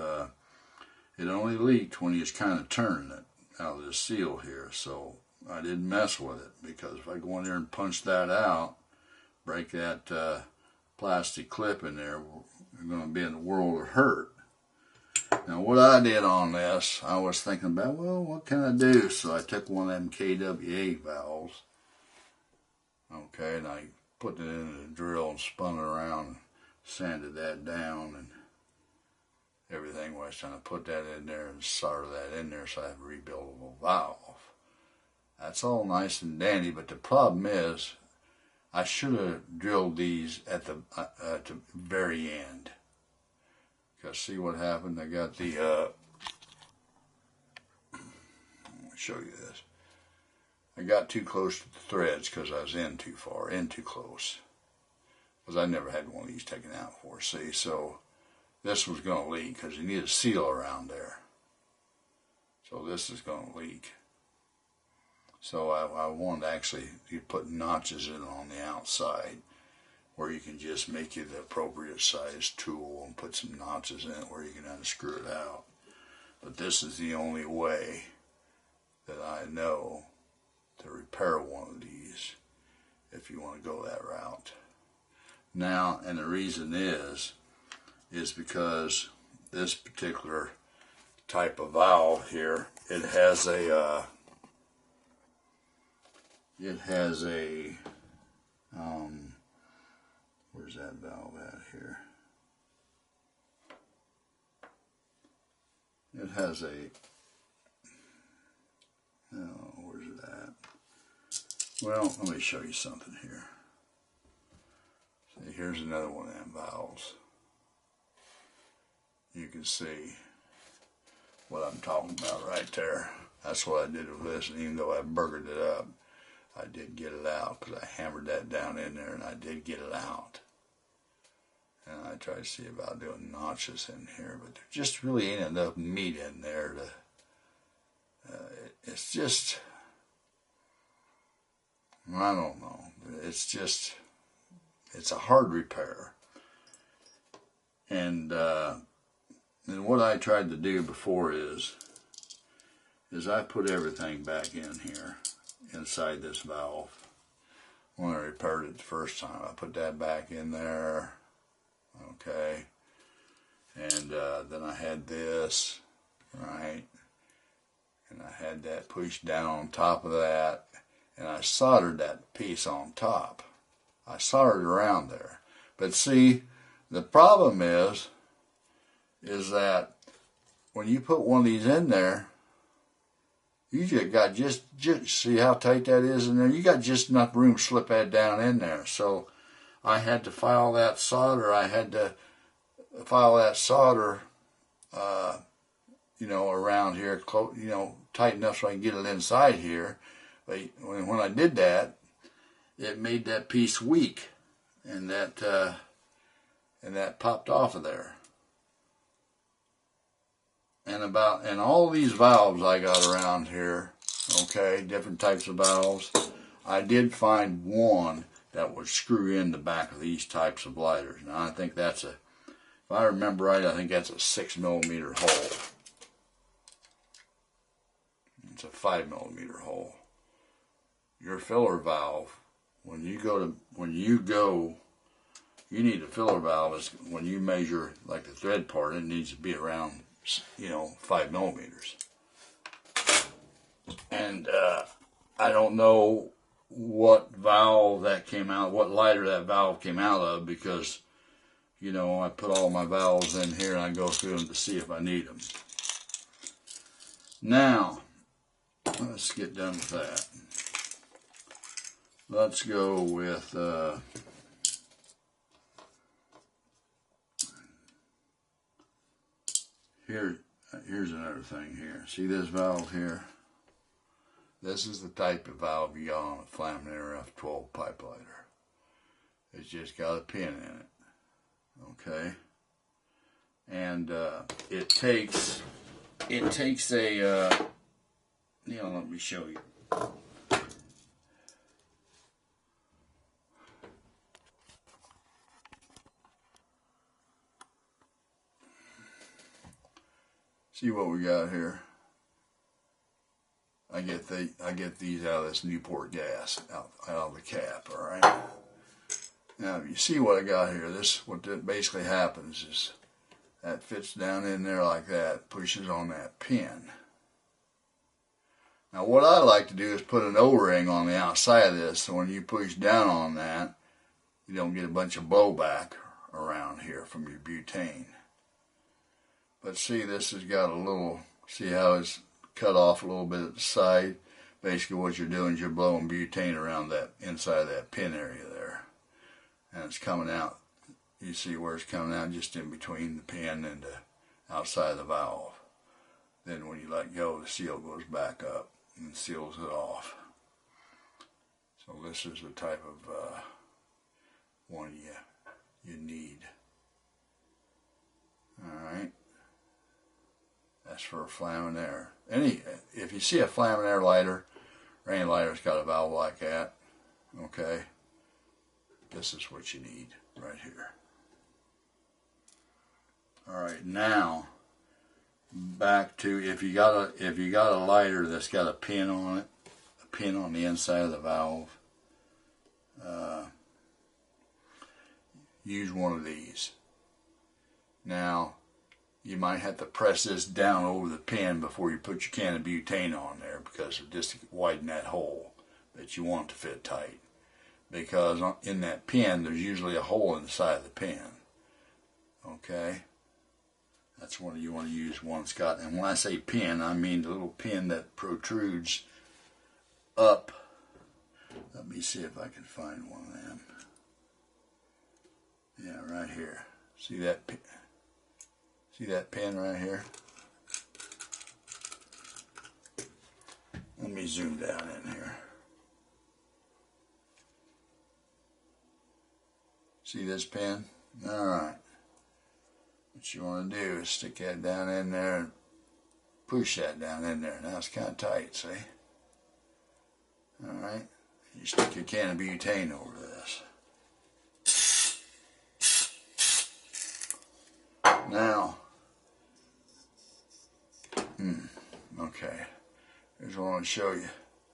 it only leaked when he was kind of turning it out of the seal here, so I didn't mess with it, because if I go in there and punch that out, break that plastic clip in there, we're going to be in a world of hurt. Now what I did on this, I was thinking about, well, what can I do? So I took one of them KWA valves, okay, and I put it in the drill and spun it around and sanded that down and everything. I was trying to put that in there and solder that in there so I have a rebuildable valve. That's all nice and dandy, but the problem is I should have drilled these at the very end. Because see what happened? I got the, let me show you this. I got too close to the threads because I was in too far, in too close. Because I never had one of these taken out before, see? So this was going to leak because you need a seal around there. So this is going to leak. So I wanted to actually put notches in on the outside where you can just make you the appropriate size tool and put some notches in it where you can unscrew it out. But this is the only way that I know to repair one of these if you want to go that route. Now, and the reason is because this particular type of valve here, it has a where's that valve at here? It has a, oh, where's it at? Well, let me show you something here. See, here's another one of them valves. You can see what I'm talking about right there. That's what I did with this, and even though I burgered it up, I did get it out because I hammered that down in there, and I did get it out. And I tried to see about doing notches in here, but there just really ain't enough meat in there to, it's just, I don't know, it's just, it's a hard repair. And what I tried to do before is I put everything back in here inside this valve. When I repaired it the first time, I put that back in there, okay, and then I had this, right, and I had that pushed down on top of that, and I soldered that piece on top. I soldered around there, but see, the problem is that when you put one of these in there, you just got just see how tight that is in there? You got just enough room to slip that down in there. So I had to file that solder. You know, around here, you know, tight enough so I can get it inside here. But when I did that, it made that piece weak, and that popped off of there. And all these valves I got around here, okay, different types of valves, I did find one that would screw in the back of these types of lighters. Now I think that's if I remember right, I think that's a 6mm hole. It's a 5mm hole. Your filler valve, you need a filler valve is when you measure like the thread part, it needs to be around, you know, 5mm. And I don't know what valve that came out, what lighter that valve came out of, because, you know, I put all my valves in here and I go through them to see if I need them. Now, let's get done with that. Let's go with here's another thing here. See this valve here? This is the type of valve you got on a Flaminator F12 pipe lighter. It's just got a pin in it, okay? And it takes a you know, let me show you. See what we got here. I get these out of this Newport gas, out of the cap, all right? Now, if you see what I got here, what basically happens is that fits down in there like that, pushes on that pin. Now, what I like to do is put an O-ring on the outside of this, so when you push down on that, you don't get a bunch of blowback around here from your butane. But see, this has got a little, see how it's cut off a little bit at the side? Basically what you're doing is you're blowing butane around that inside of that pin area there. And it's coming out. You see where it's coming out, just in between the pin and the outside of the valve. Then when you let go, the seal goes back up and seals it off. So this is the type of one you need. Alright. That's for a Flaminator. If you see a Flaminator lighter, or any lighter's got a valve like that, okay, this is what you need right here. Alright, now back to if you got a lighter that's got a pin on it, a pin on the inside of the valve, use one of these. Now, you might have to press this down over the pin before you put your can of butane on there, because it just widen that hole that you want to fit tight. Because in that pin, there's usually a hole inside the pin. Okay? That's what you want to use one that's got, and when I say pin, I mean the little pin that protrudes up. Let me see if I can find one of them. Yeah, right here. See that pin? See that pin right here? Let me zoom down in here. See this pin? Alright. What you want to do is stick that down in there and push that down in there. Now it's kind of tight, see? Alright. You stick your can of butane over this. Now, okay. Here's what I want to show you.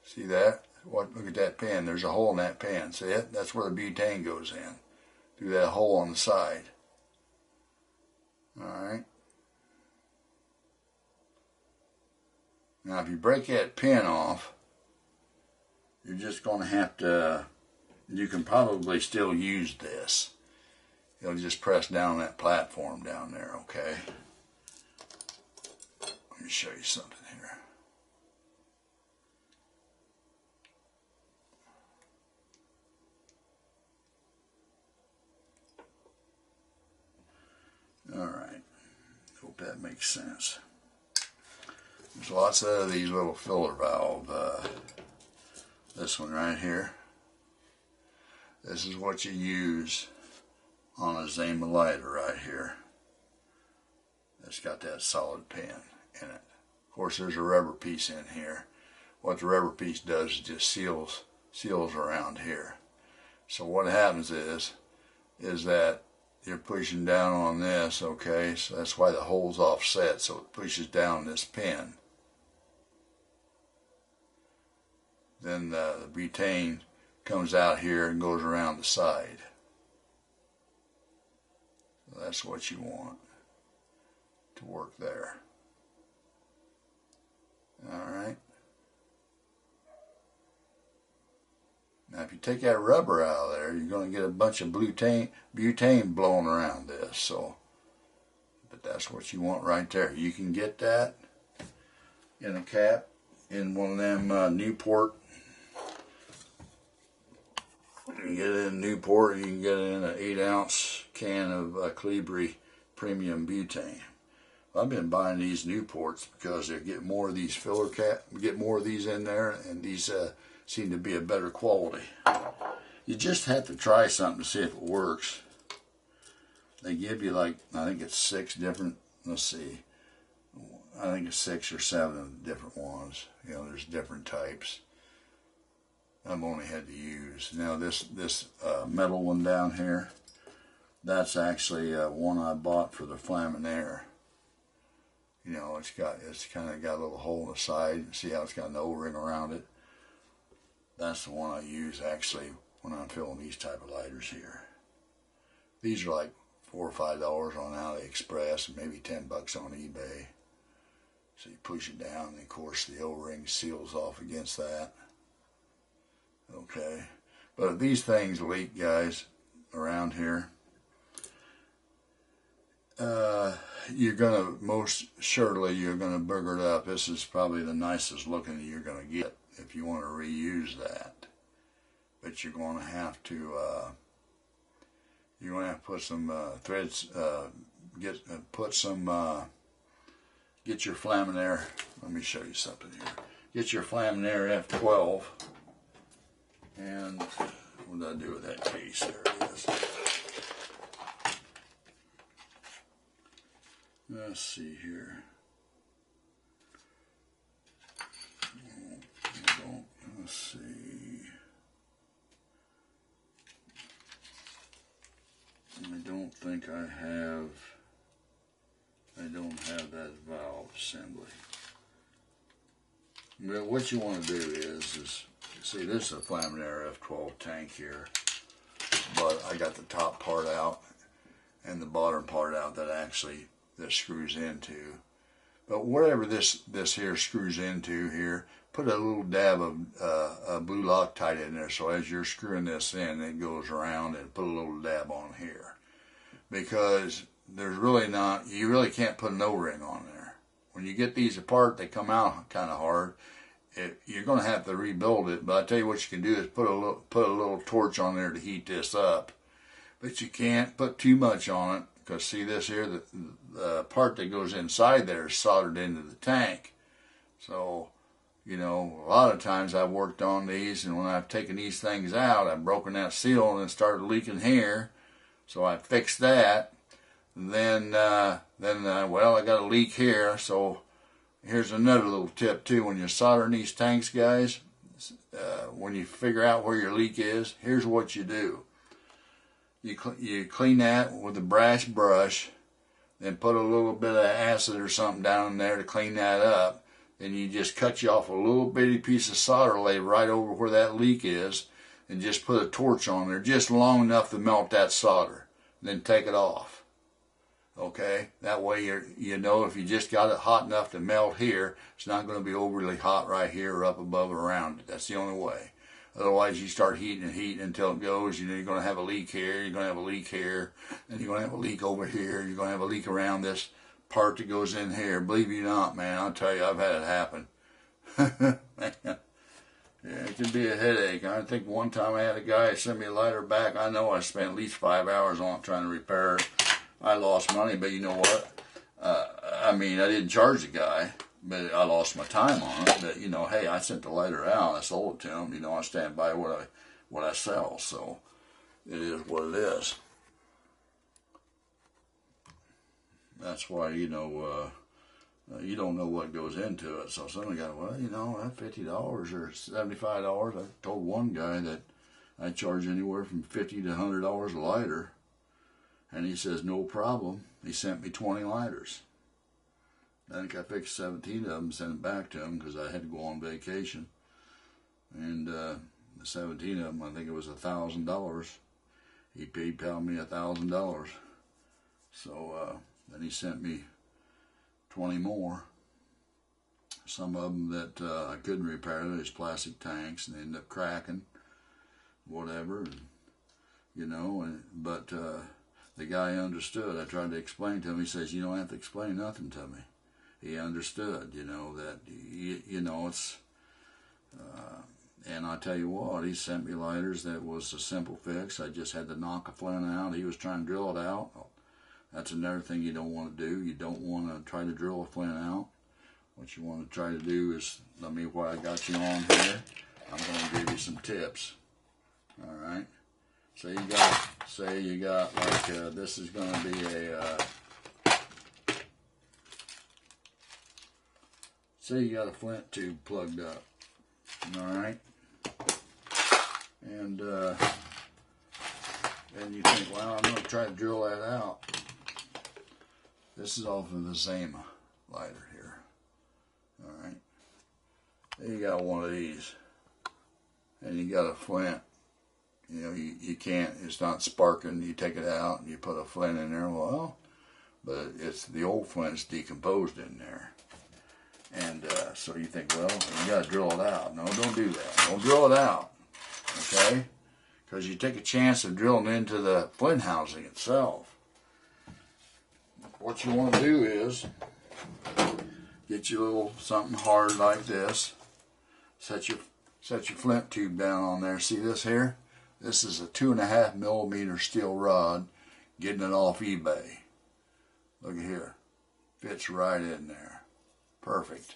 See that? Look at that pin. There's a hole in that pin. See it? That's where the butane goes in. Through that hole on the side. Alright. Now if you break that pin off, you're just going to have to, you can probably still use this. You'll just press down that platform down there, okay? Let me show you something here. Alright, hope that makes sense. There's lots of these little filler valve. This one right here. This is what you use on a Zama lighter right here. It's got that solid pin in it. Of course, there's a rubber piece in here. What the rubber piece does is just seals around here. So what happens is that you're pushing down on this, okay? So that's why the hole's offset, so it pushes down this pin. Then the butane comes out here and goes around the side. So that's what you want to work there. Alright. Now if you take that rubber out of there, you're going to get a bunch of butane blowing around this. So, but that's what you want right there. You can get that in a cap in one of them Newport. You can get it in Newport, you can get it in an 8-ounce can of Colibri premium butane. I've been buying these Newports because they get more of these get more of these in there, and these seem to be a better quality. You just have to try something to see if it works. They give you like, I think it's 6 different, let's see, I think it's 6 or 7 different ones. You know, there's different types. I've only had to use. Now this metal one down here, that's actually one I bought for the Flaminaire. You know, it's kind of got a little hole in the side. See how it's got an O-ring around it? That's the one I use actually when I'm filling these type of lighters here. These are like $4 or $5 on AliExpress, and maybe $10 on eBay. So you push it down, and of course the O-ring seals off against that. Okay, but if these things leak, guys, around here, you're gonna, most surely you're gonna booger it up. This is probably the nicest looking you're gonna get if you want to reuse that. But you're gonna have to put some threads, get your Flaminaire. Let me show you something here. Get your Flaminaire F12. And what did I do with that case? There it is. Let's see here. Let's see. I don't think I don't have that valve assembly. Well, what you want to do is see, this is a Flaminaire F12 tank here, but I got the top part out and the bottom part out that screws into. But whatever this here screws into here, put a little dab of blue Loctite in there, so as you're screwing this in, it goes around, and put a little dab on here. Because there's really not, you really can't put an O-ring on there. When you get these apart, they come out kind of hard. You're going to have to rebuild it, but I tell you what you can do is put a little torch on there to heat this up. But you can't put too much on it, because see this here, the part that goes inside there is soldered into the tank. So, you know, a lot of times I've worked on these, and when I've taken these things out, I've broken that seal and it started leaking here. So I fixed that. And then well, I got a leak here. So here's another little tip too. When you're soldering these tanks, guys, when you figure out where your leak is, here's what you do. You clean that with a brass brush, then put a little bit of acid or something down in there to clean that up. Then you just cut you off a little bitty piece of solder, lay right over where that leak is, and just put a torch on there just long enough to melt that solder. Then take it off. Okay, that way you know if you just got it hot enough to melt here, it's not going to be overly hot right here or up above or around it. That's the only way. Otherwise, you start heating and heating until it goes. You know, you're going to have a leak here, you're going to have a leak here, and you're going to have a leak over here. You're going to have a leak around this part that goes in here. Believe it or not, man, I'll tell you, I've had it happen. Man. Yeah, it can be a headache. I think one time I had a guy send me a lighter back. I know I spent at least 5 hours on it trying to repair it. I lost money, but you know what? I mean, I didn't charge the guy, but I lost my time on it. But you know, hey, I sent the lighter out. I sold it to him. You know, I stand by what I sell. So it is what it is. That's why you don't know what goes into it. So somebody got, well, you know, that $50 or $75. I told one guy that I charge anywhere from $50 to $100 a lighter. And he says, no problem. He sent me 20 lighters. I think I fixed 17 of them and sent them back to him because I had to go on vacation. And the 17 of them, I think it was $1,000. He PayPal me $1,000. So then he sent me 20 more. Some of them that I couldn't repair. There's plastic tanks and they ended up cracking, whatever. And, you know, but the guy understood. I tried to explain to him. He says, you don't have to explain nothing to me. He understood, you know, that, you know, it's, and I tell you what, he sent me lighters that was a simple fix. I just had to knock a flint out. He was trying to drill it out. That's another thing you don't want to do. You don't want to try to drill a flint out. What you want to try to do is, let me, while I got you on here, I'm going to give you some tips. All right. Say you got like, this is going to be a, say you got a flint tube plugged up. All right. And you think, well, I'm going to try to drill that out. This is off of the Zama lighter here. All right. Then you got one of these. And you got a flint. You know, you can't, it's not sparking. You take it out and you put a flint in there. Well, but it's the old flint's decomposed in there. And so you think, well, you got to drill it out. No, don't do that. Don't drill it out. Okay? Because you take a chance of drilling into the flint housing itself. What you want to do is get you a little something hard like this. Set your flint tube down on there. See this here? This is a 2.5 millimeter steel rod. Getting it off eBay. Look at here. Fits right in there. Perfect.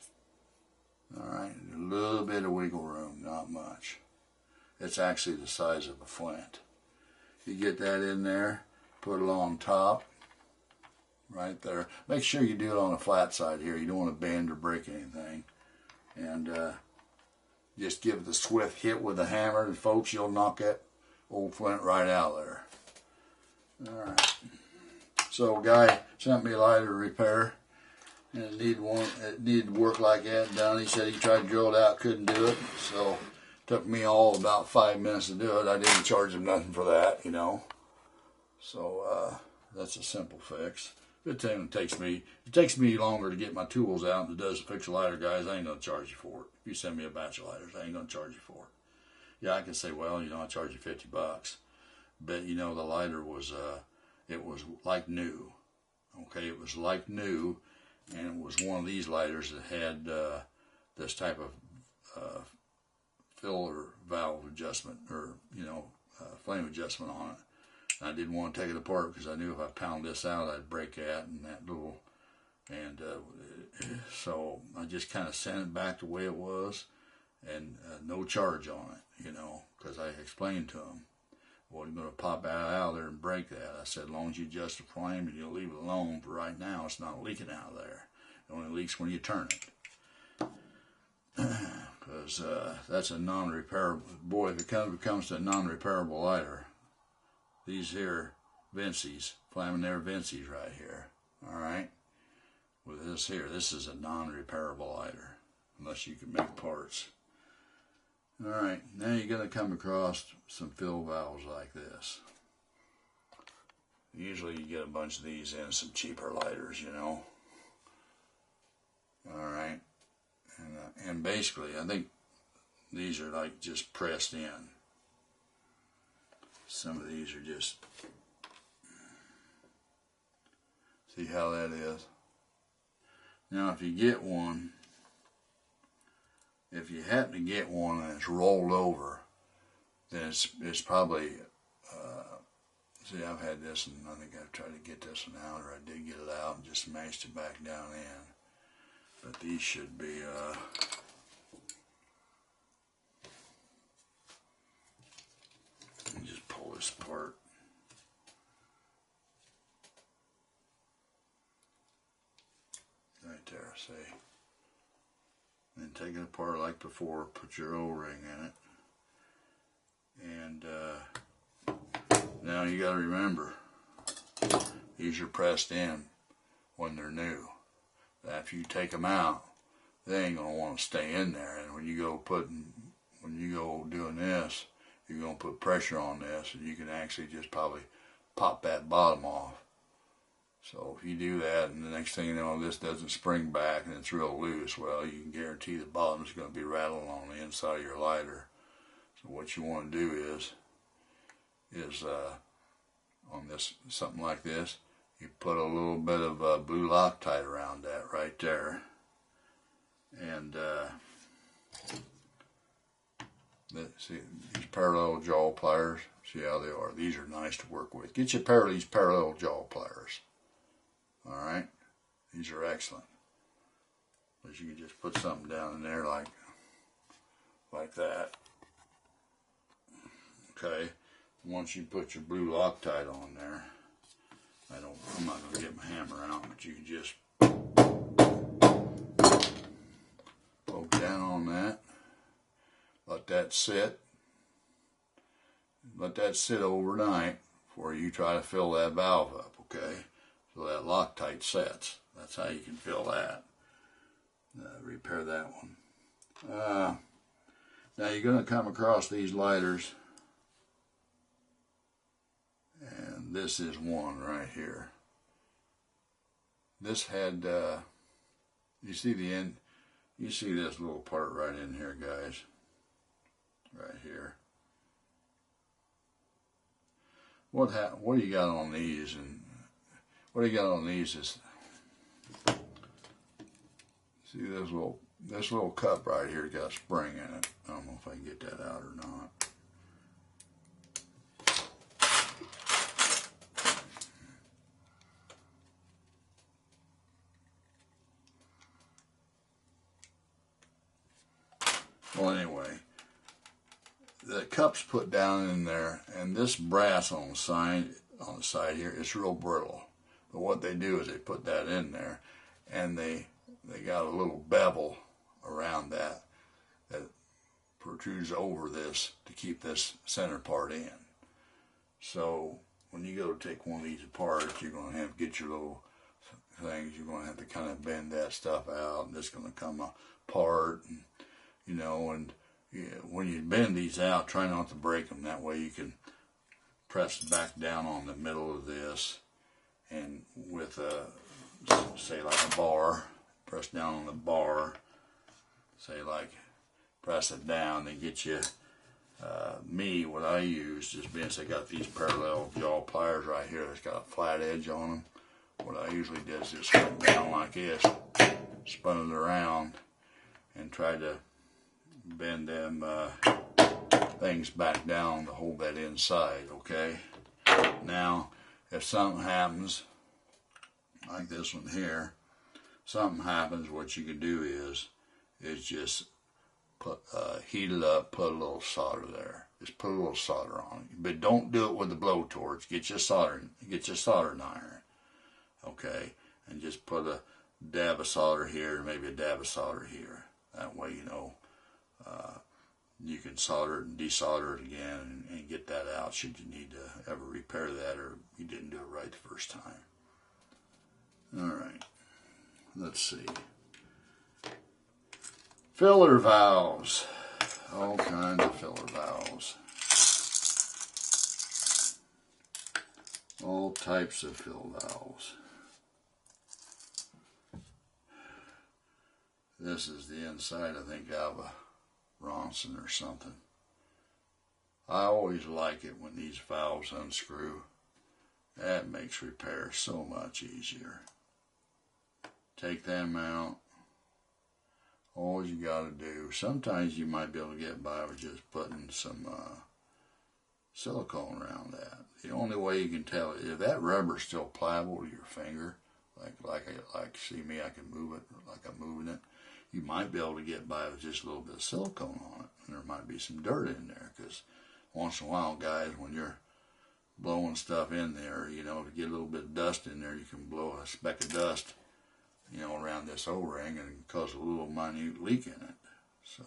All right. A little bit of wiggle room, not much. It's actually the size of a flint. You get that in there. Put it on top. Right there. Make sure you do it on a flat side here. You don't want to bend or break anything. And just give it a swift hit with a hammer, and folks, you'll knock that old flint right out there. All right. So, guy sent me a lighter to repair, and it needed work like that done. He said he tried to drill it out, couldn't do it. So, it took me all about 5 minutes to do it. I didn't charge him nothing for that, you know. So, that's a simple fix. It takes me longer to get my tools out than it does to fix a lighter, guys. I ain't going to charge you for it. If you send me a batch of lighters, I ain't going to charge you for it. Yeah, I can say, well, you know, I charge you $50. But, you know, the lighter was, it was like new. Okay, it was like new, and it was one of these lighters that had this type of filler valve adjustment, or, you know, flame adjustment on it. I didn't want to take it apart because I knew if I pound this out, I'd break that and that little, and so I just kind of sent it back the way it was, and no charge on it, you know, because I explained to him, well, you're going to pop out of there and break that. I said, as long as you adjust the flame and you'll leave it alone for right now, it's not leaking out of there. It only leaks when you turn it. Because that's a non-repairable, boy, if it comes to a non-repairable lighter, these here Vinci's, Flaminaire Vinci's right here, all right, with this here, this is a non-repairable lighter, unless you can make parts. All right, now you're going to come across some fill valves like this. Usually you get a bunch of these in some cheaper lighters, you know. All right, and basically I think these are like just pressed in. Some of these are just, see how that is? Now if you get one, if you happen to get one and it's rolled over, then it's probably, see, I've had this, and I think I've tried to get this one out, or I did get it out and just smashed it back down in. But these should be, let me just pull this apart. Right there, see? Then take it apart like before, put your O-ring in it. And now you got to remember, these are pressed in when they're new. After you take them out, they ain't going to want to stay in there. And when you go doing this, you're going to put pressure on this, and you can actually just probably pop that bottom off. So if you do that, and the next thing you know, this doesn't spring back and it's real loose, well, you can guarantee the bottom's going to be rattling on the inside of your lighter. So what you want to do is on this, something like this, you put a little bit of blue Loctite around that right there, and see these parallel jaw pliers. See how they are. These are nice to work with. Get your these parallel jaw pliers. All right, these are excellent. But you can just put something down in there like that. Okay. Once you put your blue Loctite on there, I'm not going to get my hammer out, but you can just poke down on that. Let that sit. Let that sit overnight before you try to fill that valve up, okay? So that Loctite sets. That's how you can fill that. Repair that one. Now you're going to come across these lighters, and this is one right here. This had, you see the end, you see this little part right in here, guys, right here. What do you got on these? And what do you got on these is, see this little cup right here got a spring in it. I don't know if I can get that out or not. Well, anyway, the cup's put down in there, and this brass on the side here, it's real brittle. But what they do is they put that in there, and they got a little bevel around that protrudes over this to keep this center part in. So when you go to take one of these apart, you're going to have to get your little things. You're going to have to kind of bend that stuff out, and it's going to come apart, and you know, and when you bend these out, try not to break them. That way you can press back down on the middle of this, and with say like a bar, press down on the bar, say like press it down, then get you, what I use, just being I got these parallel jaw pliers right here that's got a flat edge on them. What I usually do is just spin it down like this, spun it around, and try to bend them things back down to hold that inside, okay? Now, if something happens, like this one here, something happens, what you can do is just put heat it up, put a little solder there. Just put a little solder on it, but don't do it with the blowtorch. Get your soldering iron, okay, and just put a dab of solder here, maybe a dab of solder here. That way, you know, you can solder it and desolder it again and get that out should you need to ever repair that or you didn't do it right the first time. All right, let's see. Filler valves. All kinds of filler valves. All types of fill valves. This is the inside, I think, of a Ronson or something. I always like it when these valves unscrew. That makes repair so much easier. Take them out. All you got to do, sometimes you might be able to get by with just putting some silicone around that. The only way you can tell if that rubber's still pliable to your finger, like see me, I can move it like I'm moving it. You might be able to get by with just a little bit of silicone on it, and there might be some dirt in there. Because once in a while, guys, when you're blowing stuff in there, you know, if you get a little bit of dust in there, you can blow a speck of dust, you know, around this O-ring and cause a little minute leak in it. So,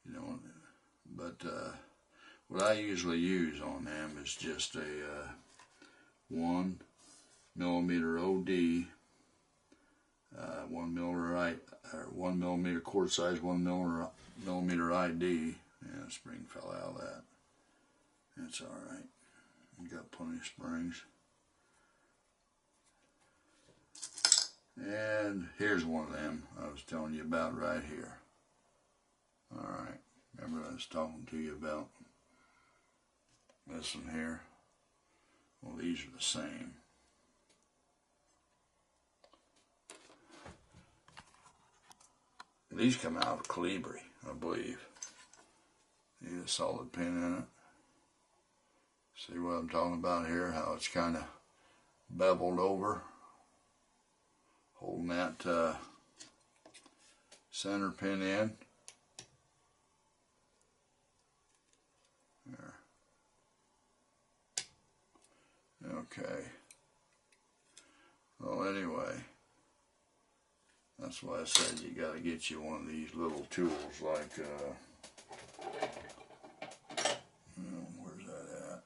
you know, but what I usually use on them is just a 1 millimeter OD, 1 millimeter quart size, 1 millimeter ID. Yeah, the spring fell out of that. That's all right. We got plenty of springs. And here's one of them I was telling you about right here. All right, remember I was talking to you about this one here? Well, these are the same. These come out of Colibri, I believe. Need a solid pin in it. See what I'm talking about here? How it's kind of beveled over. Holding that center pin in. There. Okay. Well, anyway, that's why I said you got to get you one of these little tools like, where's that at?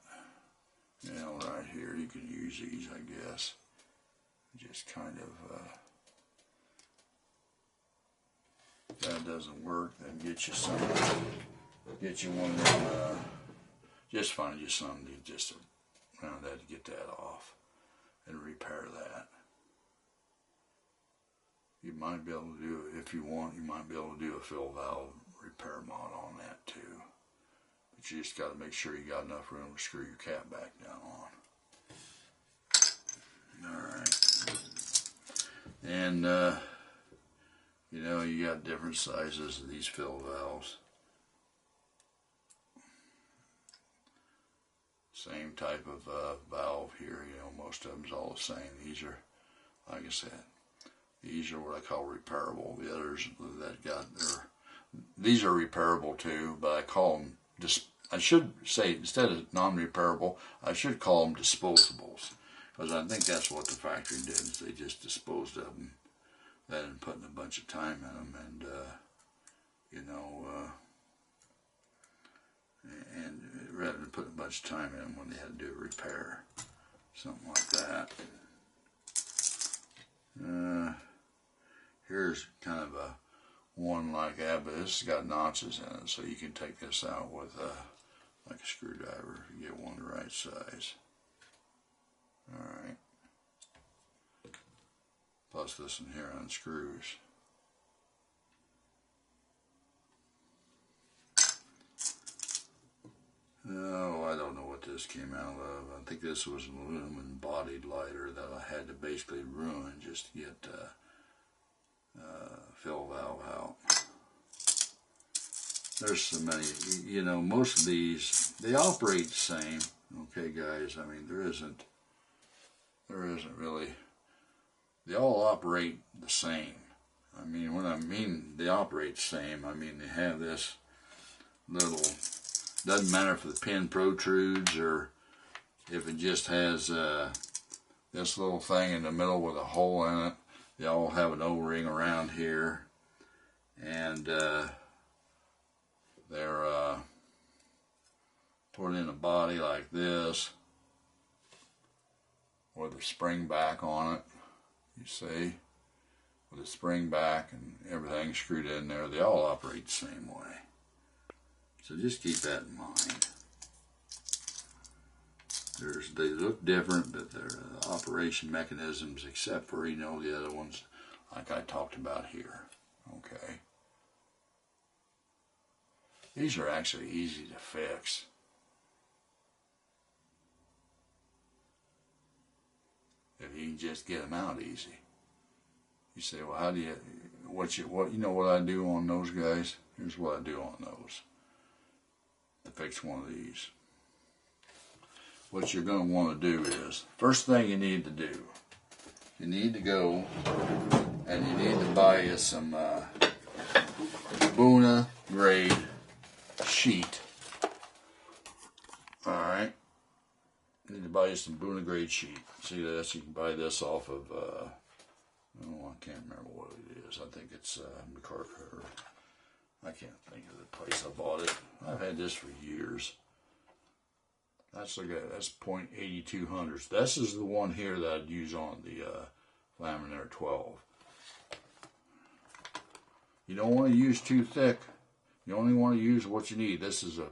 You know, right here. You can use these, I guess. Just kind of, if that doesn't work, then get you some, get you one of them, just find you something just around that to get that off and repair that. You might be able to do, if you want, you might be able to do a fill valve repair mod on that too. But you just got to make sure you got enough room to screw your cap back down on. Alright. And, you know, you got different sizes of these fill valves. Same type of valve here, you know, most of them's all the same. These are, like I said, these are what I call repairable. The others that got their, these are repairable too, but I call them, I should say, instead of non-repairable, I should call them disposables. Because I think that's what the factory did, is they just disposed of them rather than putting a bunch of time in them, and, you know, and rather than putting a bunch of time in them when they had to do a repair, something like that. Here's kind of a one like that, but this has got notches in it, so you can take this out with like a screwdriver if you get one the right size. Alright. Plus this one here unscrews. Oh, I don't know what this came out of. I think this was an aluminum bodied lighter that I had to basically ruin just to get fill valve out. there's so many, you know, most of these, they operate the same. Okay, guys, I mean, there isn't really, they all operate the same. I mean, when I mean they operate the same, I mean they have this little, doesn't matter if the pin protrudes or if it just has this little thing in the middle with a hole in it. They all have an O-ring around here, and they're put in a body like this with a spring back on it, you see, with a spring back and everything screwed in there. They all operate the same way. So just keep that in mind. They look different, but they're operation mechanisms, except for, you know, the other ones like I talked about here. Okay. These are actually easy to fix. If you can just get them out easy. You say, well, how do you, you know what I do on those guys? Here's what I do on those to fix one of these. What you're going to want to do is, first thing you need to do, you need to go and you need to buy you some Buna grade sheet. Alright. You need to buy you some Buna grade sheet. See this? You can buy this off of, oh, I can't remember what it is. I think it's McCarthy. I can't think of the place I bought it. I've had this for years. That's like that's .8200. This is the one here that I'd use on the Laminator 12. You don't want to use too thick. You only want to use what you need. This is a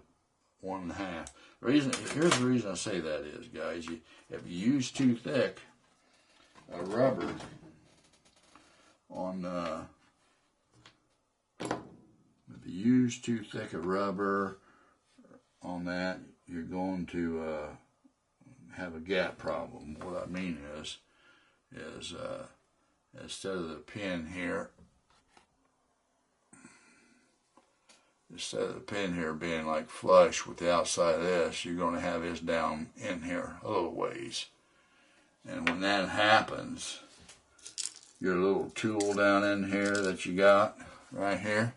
1.5. Here's the reason I say that is, guys. If you use too thick a rubber on, if you use too thick a rubber on that, you're going to have a gap problem. What I mean is instead of the pin here, being like flush with the outside of this, you're going to have this down in here a little ways. And when that happens, your little tool down in here that you got right here,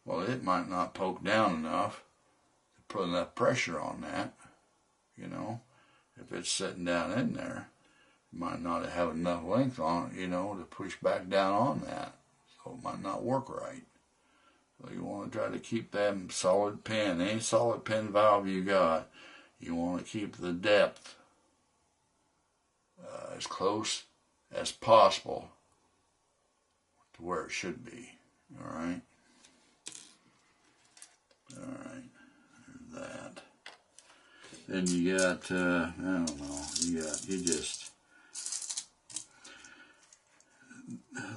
well, it might not poke down enough to put enough pressure on that. You know, if it's sitting down in there, it might not have enough length on it, you know, to push back down on that. So it might not work right. So you want to try to keep that solid pin, any solid pin valve you got, you want to keep the depth as close as possible to where it should be. Alright? Alright. There's that. Then you got, I don't know,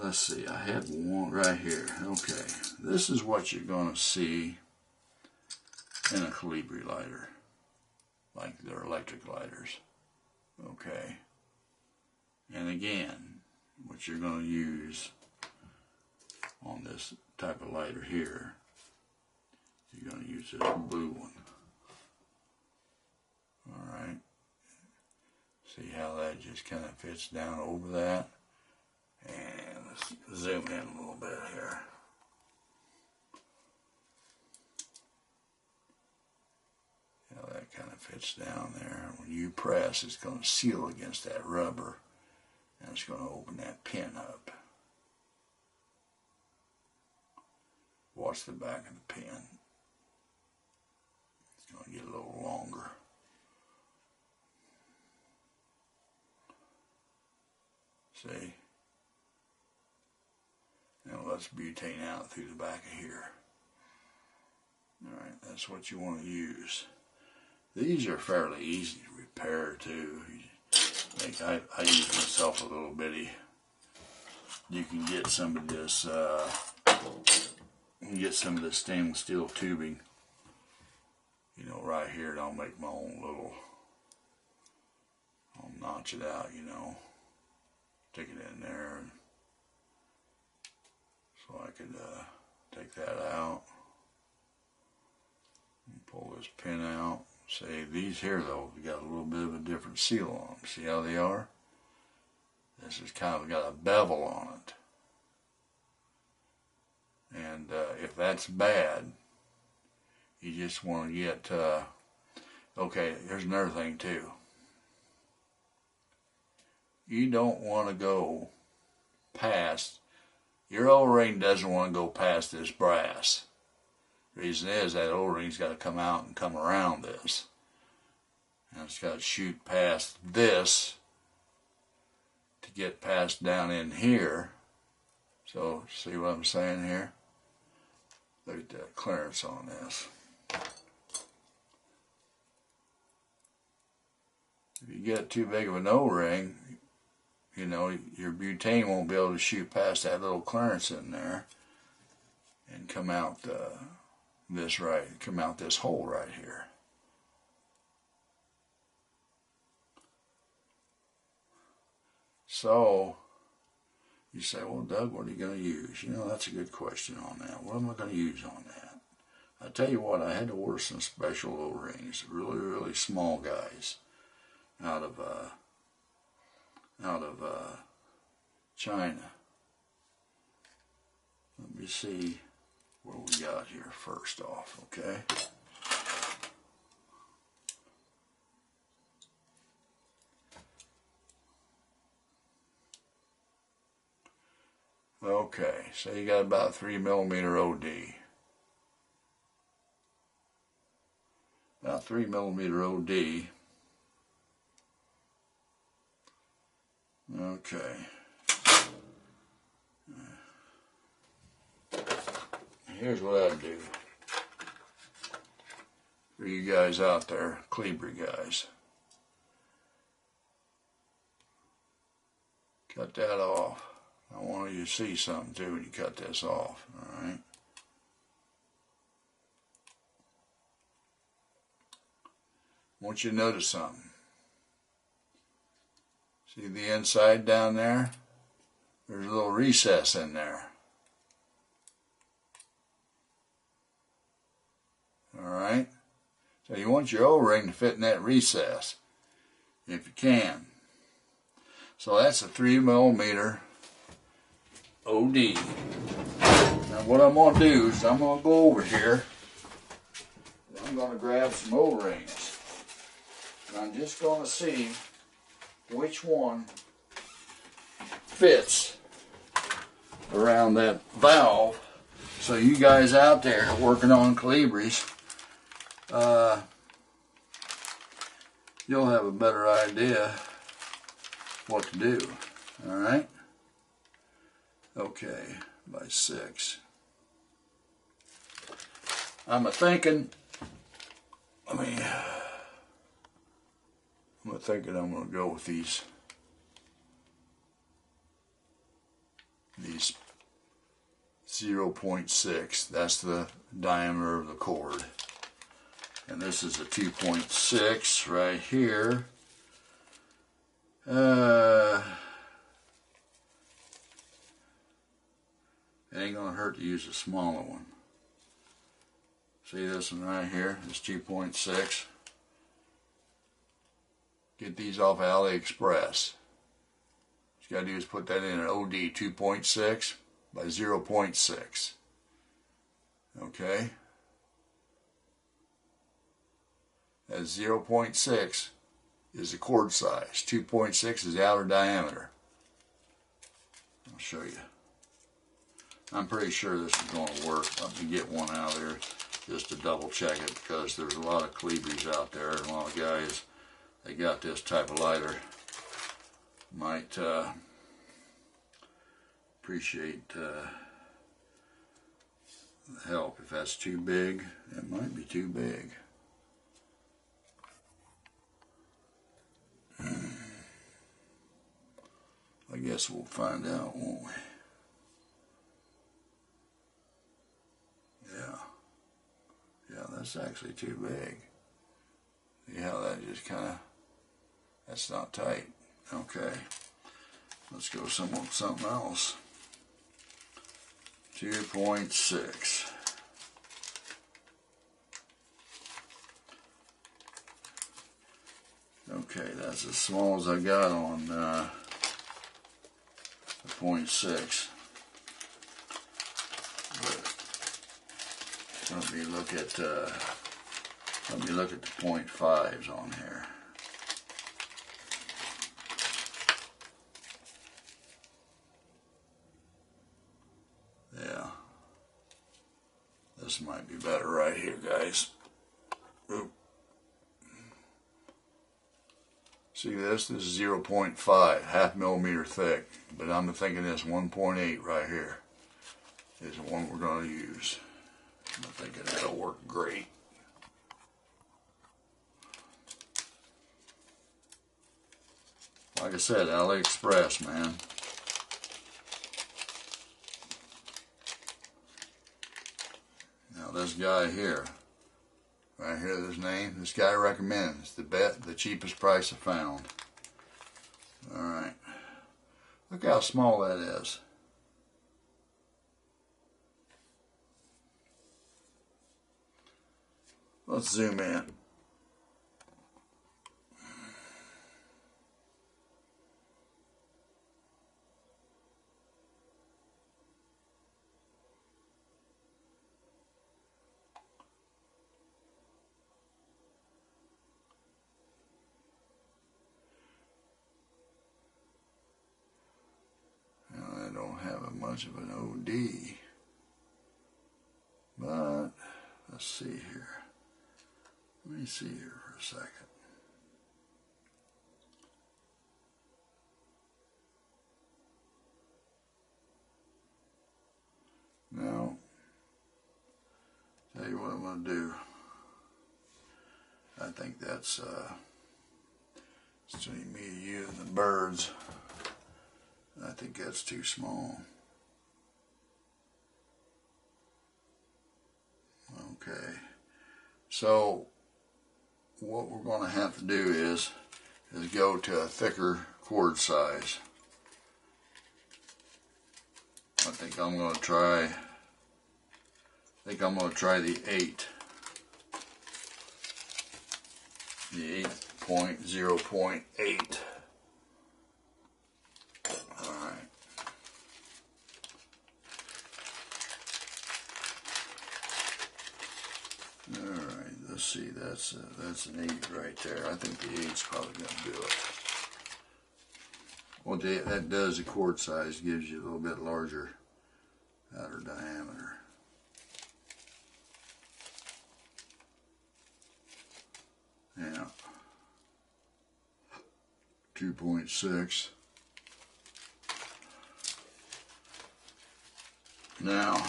let's see, I have one right here. Okay, this is what you're going to see in a Colibri lighter, like their electric lighters. Okay, and again, what you're going to use on this type of lighter here, you're going to use this blue one. Alright, see how that just kind of fits down over that? And let's zoom in a little bit here. How that kind of fits down there. When you press, it's going to seal against that rubber, and it's going to open that pin up. Watch the back of the pin. It's going to get a little longer. See? Now let's butane out through the back of here. Alright, that's what you want to use. These are fairly easy to repair too. I use myself a little bitty. You can get some of this stainless steel tubing. You know, right here, and I'll make my own little, I'll notch it out, you know. Stick it in there, and so I could take that out. Pull this pin out. See, these here though, we got a little bit of a different seal on them. See how they are? This has kind of got a bevel on it. And if that's bad, you just want to get, okay, here's another thing too. You don't want to go past, your O-ring doesn't want to go past this brass. Reason is that O-ring's got to come out and come around this. And it's got to shoot past this to get past down in here. So, see what I'm saying here? Look at that clearance on this. If you get too big of an O-ring, you know, your butane won't be able to shoot past that little clearance in there and come out come out this hole right here. So, you say, well, Doug, what are you going to use? You know, that's a good question on that. What am I going to use on that? I tell you what, I had to order some special O-rings, really, really small guys, out of China. Let me see what we got here first off, okay? Okay, so you got about 3mm OD. About 3mm OD. Okay. Here's what I do for you guys out there, Colibri guys. Cut that off. I want you to see something too when you cut this off, alright? I want you to notice something. See the inside down there? There's a little recess in there. Alright? So you want your O-ring to fit in that recess, if you can. So that's a 3mm OD. Now what I'm going to do is I'm going to go over here and I'm going to grab some O-rings. And I'm just going to see which one fits around that valve. So you guys out there working on Colibris, you'll have a better idea what to do. Alright? Okay, by 6. I'm thinking I'm going to go with these 0.6. That's the diameter of the cord. And this is a 2.6 right here. It ain't going to hurt to use a smaller one. See this one right here? This 2.6. Get these off AliExpress. What you got to do is put that in an OD 2.6 by 0.6. Okay? That 0.6 is the cord size. 2.6 is the outer diameter. I'll show you. I'm pretty sure this is going to work. Let me get one out there just to double check it, because there's a lot of Colibris out there and a lot of guys, they got this type of lighter. Might appreciate the help. If that's too big, it might be too big. I guess we'll find out, won't we? Yeah, that's actually too big. See how that just kind of, that's not tight. Okay, let's go something else. 2.6. Okay, that's as small as I got on the 0.6. But let me look at the 0.5s on here. Yeah, this might be better right here, guys. Oop. See this? This is 0.5, ½ millimeter thick, but I'm thinking this 1.8 right here is the one we're going to use. I'm thinking that'll work great. Like I said, AliExpress, man. Now this guy here, right here, this name, this guy recommends the cheapest price I found. All right, look how small that is. Let's zoom in. I don't have much of an OD, but let's see here. Let me see here for a second. Now, tell you what I'm going to do. I think that's between me and you and the birds. I think that's too small. Okay, so what we're going to have to do is go to a thicker cord size. I think I'm going to try the 8. The 8.0.8. Alright. Alright, let's see, that's an 8 right there. I think the 8's probably going to do it. What that does, the cord size gives you a little bit larger outer diameter. Yeah. 2.6. Now,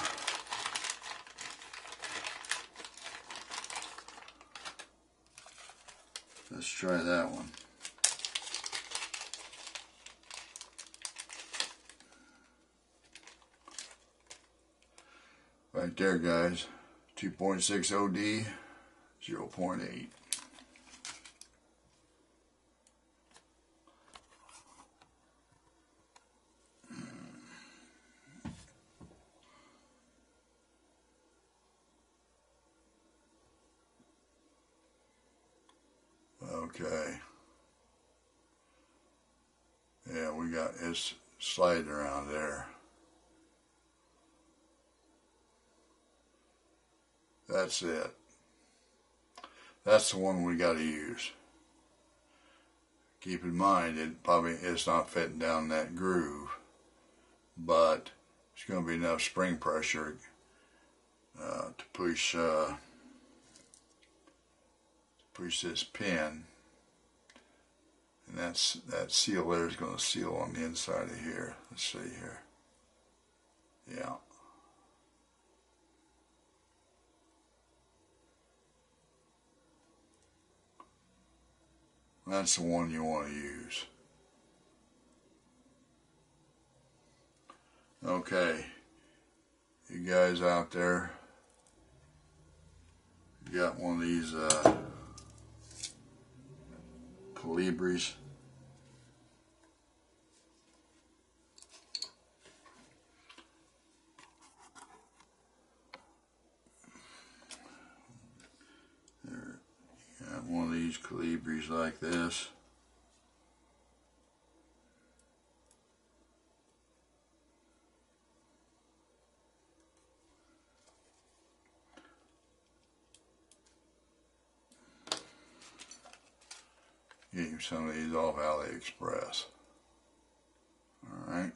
let's try that one. Right there, guys. 2.6 OD, 0.8. Okay. Yeah, we got it's sliding around there. That's it. That's the one we got to use. Keep in mind, it's not fitting down that groove, but it's going to be enough spring pressure to push this pin, and that seal there is going to seal on the inside of here. Let's see here. Yeah. That's the one you want to use. Okay, you guys out there, you got one of these Colibris. There, yeah. got one of these Colibris like this. Getting some of these off AliExpress. Alright.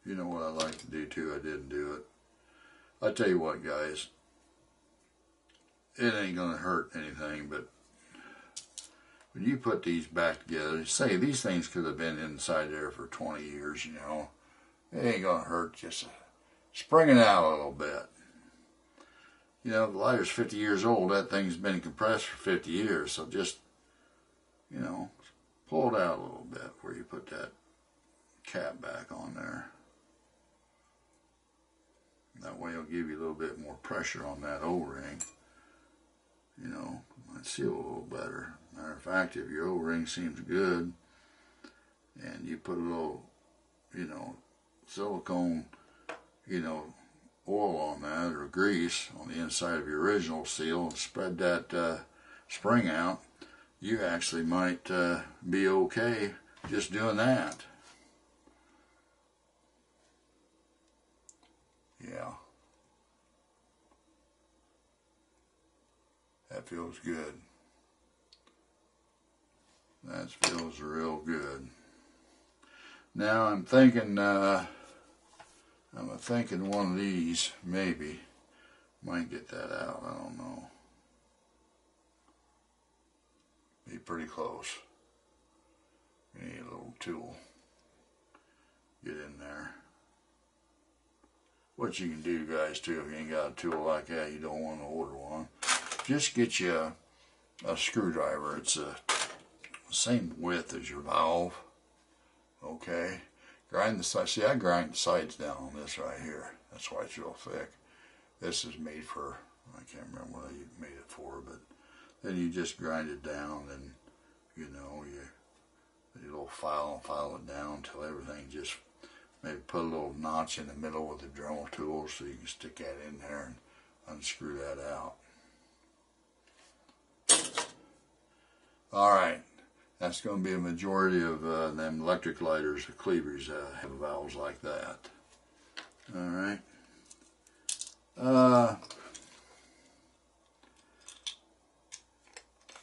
You know what I like to do too, I didn't do it. I tell you what, guys, it ain't gonna hurt anything, but when you put these back together, say these things could have been inside there for 20 years, you know, it ain't gonna hurt just spring it out a little bit. You know, the lighter's 50 years old, that thing's been compressed for 50 years, so just, you know, pull it out a little bit where you put that cap back on there. That way it'll give you a little bit more pressure on that O-ring. You know, might seal a little better. Matter of fact, if your O-ring seems good and you put a little, you know, silicone, you know, oil on that or grease on the inside of your original seal and spread that spring out, you actually might be okay just doing that. Yeah. That feels good. That feels real good. Now I'm thinking one of these maybe might get that out. I don't know. Be pretty close. You need a little tool. Get in there. What you can do, guys, too, if you ain't got a tool like that, you don't want to order one. Just get you a screwdriver. It's the same width as your valve. Okay. Grind the sides. See, I grind the sides down on this right here. That's why it's real thick. This is made for, I can't remember what I made it for, but then you just grind it down and, you know, you put a little file it down until everything just, maybe put a little notch in the middle with the Dremel tool so you can stick that in there and unscrew that out. Alright, that's going to be a majority of them electric lighters, the Colibris, have valves like that. Alright.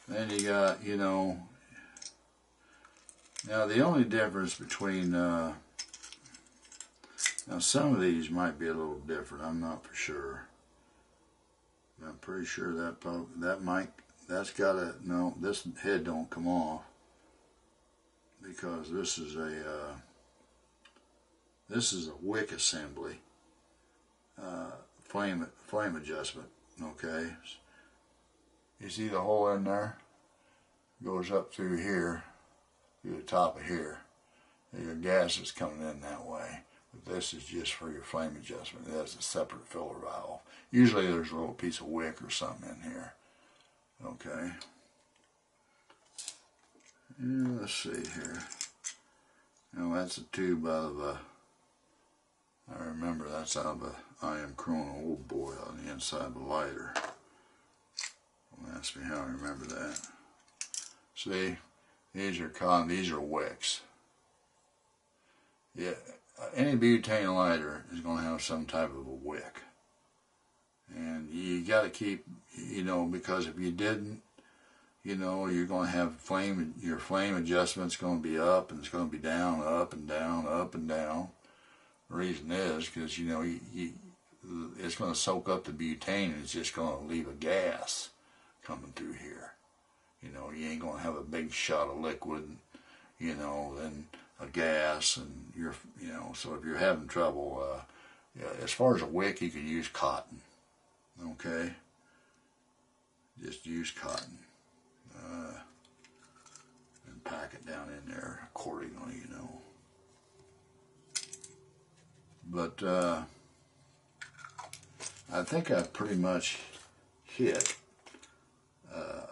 Then you got, you know, now the only difference between, now some of these might be a little different, I'm not for sure. I'm pretty sure that's got to, no, this head don't come off because this is a wick assembly, flame adjustment, okay? You see the hole in there? Goes up through here, through the top of here. Your gas is coming in that way. But this is just for your flame adjustment. It has a separate filler valve. Usually there's a little piece of wick or something in here. Okay. Yeah, let's see here. Now that's a tube out of I remember that's out of a I Am Corona Old Boy on the inside of the lighter. Don't ask me how I remember that. See, these are wicks. Yeah, any butane lighter is going to have some type of a wick. And you got to keep, you know, because if you didn't, you know, you're going to have your flame adjustment's going to be up and it's going to be down, up and down, up and down. The reason is because, you know, it's going to soak up the butane and it's just going to leave a gas coming through here. You know, you ain't going to have a big shot of liquid, you know, then a gas, and you know, so if you're having trouble, yeah, as far as a wick, you can use cotton, okay? Just use cotton, and pack it down in there accordingly, you know. But I think I've pretty much hit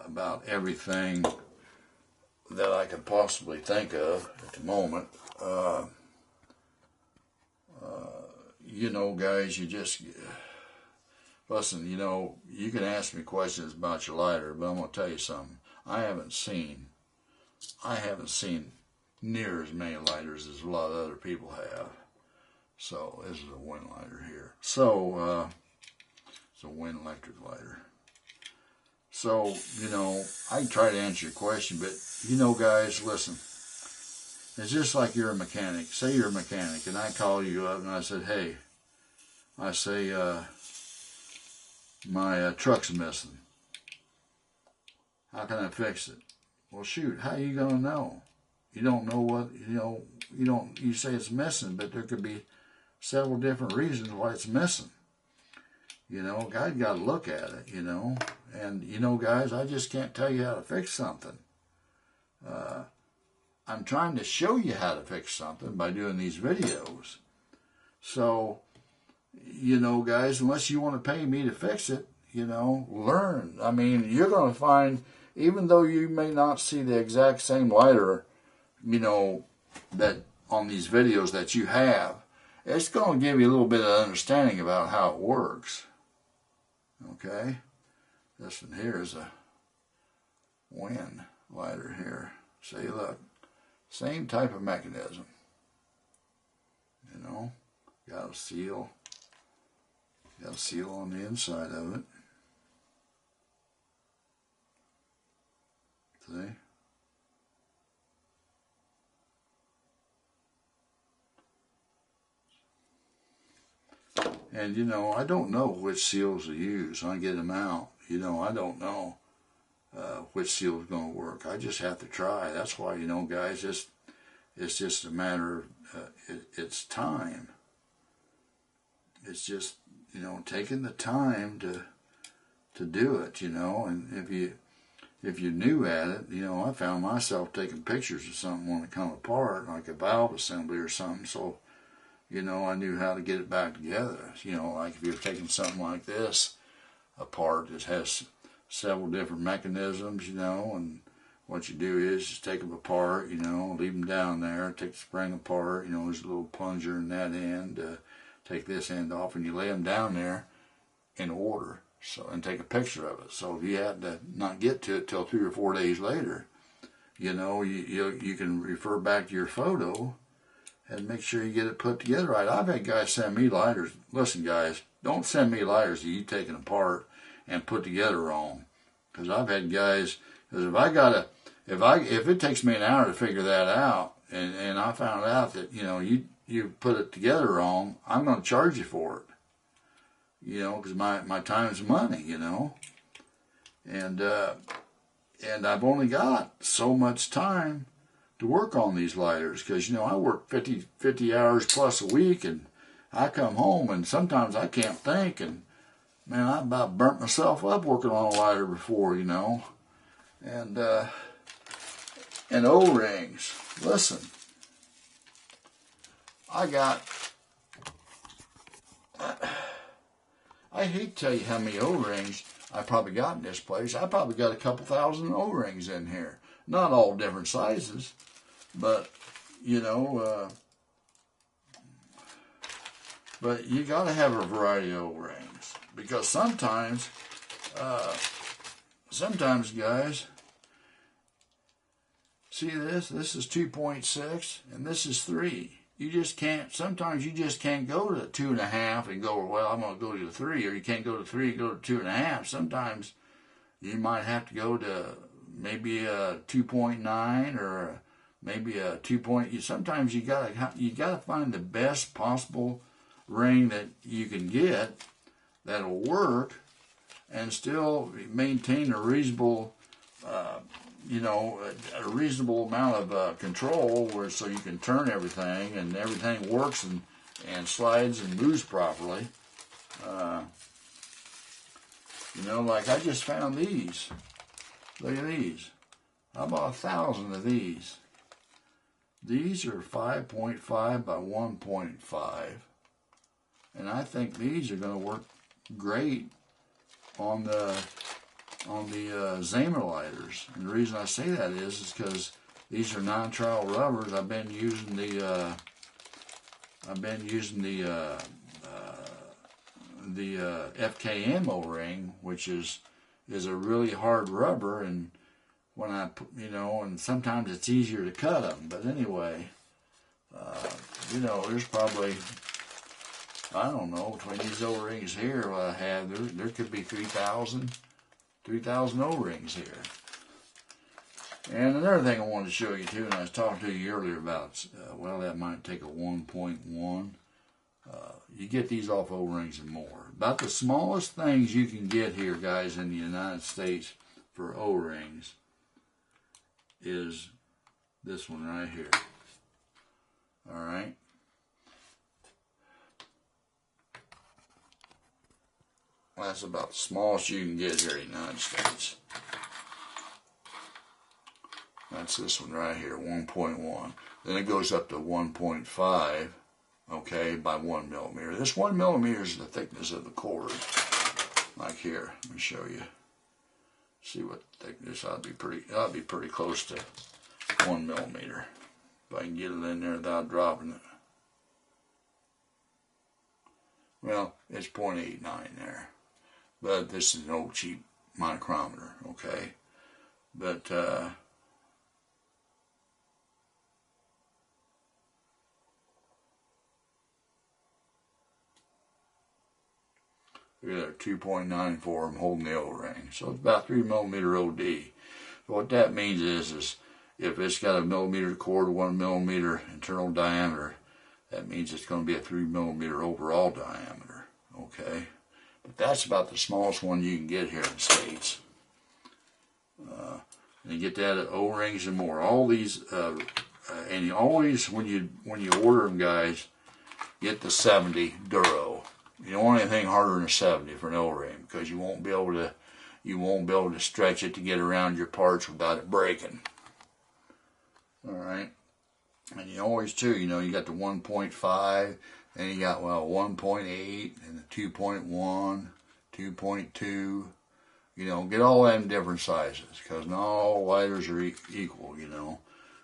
about everything that I could possibly think of at the moment. you know, guys, you just listen. You know, you can ask me questions about your lighter, but I'm gonna tell you something. I haven't seen near as many lighters as a lot of other people have. So this is a wind lighter here. So it's a wind electric lighter. So, you know, I can try to answer your question, but you know, guys, listen. It's just like you're a mechanic. Say you're a mechanic, and I call you up and I said, hey, I say, my truck's missing. How can I fix it? Well, shoot, how you gonna know? You don't know what, you say it's missing, but there could be several different reasons why it's missing. You know, guys got to look at it, you know. And, you know, guys, I just can't tell you how to fix something. I'm trying to show you how to fix something by doing these videos. So, you know, guys, unless you want to pay me to fix it, you know, learn. I mean, you're going to find, even though you may not see the exact same lighter, you know, that on these videos that you have, it's going to give you a little bit of understanding about how it works. Okay? This one here is a wind lighter here. See, look, same type of mechanism. You know, got a seal on the inside of it. See? And, you know, I don't know which seals to use when I get them out. You know, I don't know which seal is going to work. I just have to try. That's why, you know, guys, it's just a matter of, it's time. It's just, you know, taking the time to do it, you know. And if you're new at it, you know, I found myself taking pictures of something when it come apart, like a valve assembly or something, so, you know, I knew how to get it back together. You know, like if you're taking something like this apart, it has several different mechanisms, you know, and what you do is just take them apart, you know, leave them down there, take the spring apart, you know, there's a little plunger in that end, take this end off, and you lay them down there in order, so, and take a picture of it. So if you had to not get to it till 3 or 4 days later, you know, you can refer back to your photo and make sure you get it put together right. I've had guys send me lighters. Listen, guys, don't send me lighters that you taken apart and put together wrong. Because I've had guys, because if it takes me an hour to figure that out, and I found out that, you know, you put it together wrong, I'm going to charge you for it. You know, because my time is money, you know. And I've only got so much time to work on these lighters, because, you know, I work 50 hours plus a week, and I come home and sometimes I can't think, and man, I about burnt myself up working on a lighter before, you know. And O-rings. Listen, I hate to tell you how many O-rings I probably got in this place. I probably got a couple thousand O-rings in here. Not all different sizes, but, you know, but you got to have a variety of O-rings, because sometimes guys, see this is 2.6 and this is 3. You just can't, sometimes you just can't go to 2.5 and go, well, I'm going to go to 3, or you can't go to 3 and go to 2.5. Sometimes you might have to go to maybe a 2.9 or maybe a 2. Sometimes you gotta find the best possible ring that you can get that'll work and still maintain a reasonable, you know, a reasonable amount of control, where so you can turn everything and everything works and slides and moves properly. You know, like I just found these. Look at these. I bought 1,000 of these. These are 5.5 by 1.5. And I think these are going to work great on the Zamer lighters. And the reason I say that is because these are non-trial rubbers. I've been using the FKM O-ring, which is a really hard rubber, and when I put, and sometimes it's easier to cut them. But anyway, there's probably, I don't know, between these O-rings here I have, there could be 3,000 O-rings here. And another thing I wanted to show you too, and I was talking to you earlier about, well, that might take a 1.1. You get these off O-rings and more. About the smallest things you can get here, guys, in the United States for O-rings is this one right here. All right. That's about the smallest you can get here in the United States. That's this one right here, 1.1. Then it goes up to 1.5, okay, by 1 millimeter. This 1 millimeter is the thickness of the cord. Like here, let me show you. See what thickness, I'll be pretty close to 1 millimeter. If I can get it in there without dropping it. Well, it's 0.89 there. But this is an old cheap micrometer, okay? But, look at that, 2.94, I'm holding the O-ring. So it's about 3 millimeter OD. So what that means is if it's got a millimeter cord, 1 millimeter internal diameter, that means it's going to be a 3 millimeter overall diameter, okay? But that's about the smallest one you can get here in the States. And you get that at O-rings and more. All these, and you always, when you order them, guys, get the 70 Duro. You don't want anything harder than a 70 for an O-ring, because you won't be able to stretch it to get around your parts without it breaking. All right, and you always too, you got the 1.5, and you got 1.8 and the 2.1, 2.2. Get all that in different sizes, because not all lighters are equal.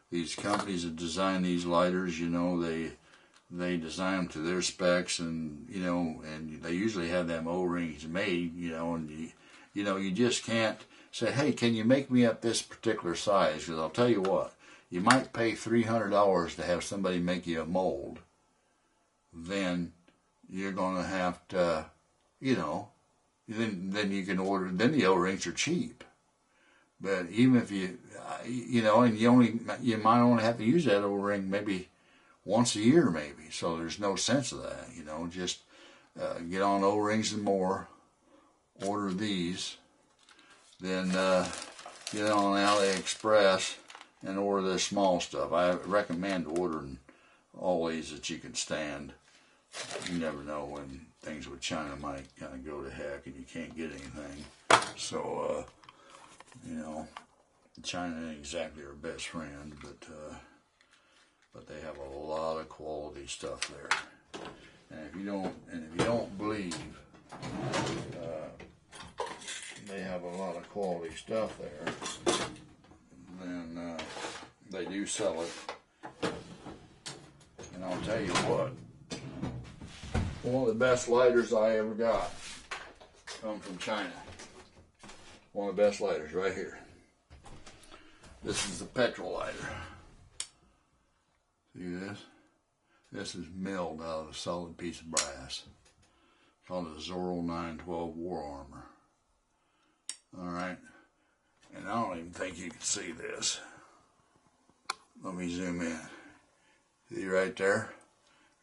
These companies that design these lighters, they design them to their specs, and and they usually have them O-rings made, and you just can't say, hey, can you make me up this particular size? Because I'll tell you what, you might pay $300 to have somebody make you a mold. Then you're going to have to, then you can order. Then the O-rings are cheap. But even if you, and you might only have to use that O-ring maybe once a year, maybe. So there's no sense of that, Just get on O-rings and more. Order these. Then get on AliExpress and order this small stuff. I recommend ordering all these that you can stand. You never know when things with China might kind of go to heck and you can't get anything. So, China ain't exactly our best friend, but they have a lot of quality stuff there. And if you don't believe they have a lot of quality stuff there, then they do sell it. And I'll tell you what, one of the best lighters I ever got come from China. One of the best lighters right here. This is the petrol lighter. See this? This is milled out of a solid piece of brass. It's called a Zorro 912 War Armor. Alright. And I don't even think you can see this. Let me zoom in. See right there?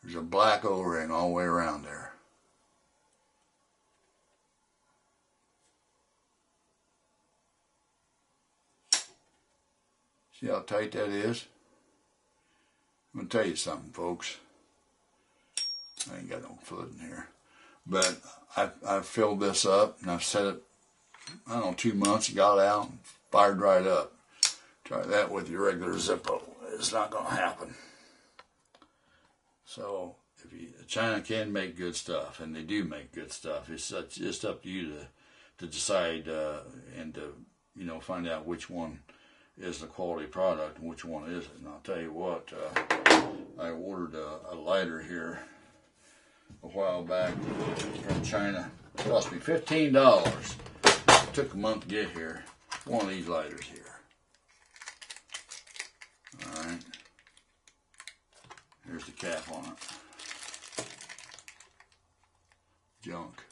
There's a black O-ring all the way around there. See how tight that is? I'm going to tell you something, folks. I ain't got no foot in here. But I've filled this up, and I've set it, I don't know, 2 months, got out, and fired right up. Try that with your regular Zippo. It's not going to happen. So, China can make good stuff, and they do make good stuff. It's just up to you to decide and to find out which one is the quality product and which one isn't. And I'll tell you what, I ordered a lighter here a while back from China. It cost me $15. It took a month to get here. One of these lighters here. Alright. Here's the cap on it. Junk.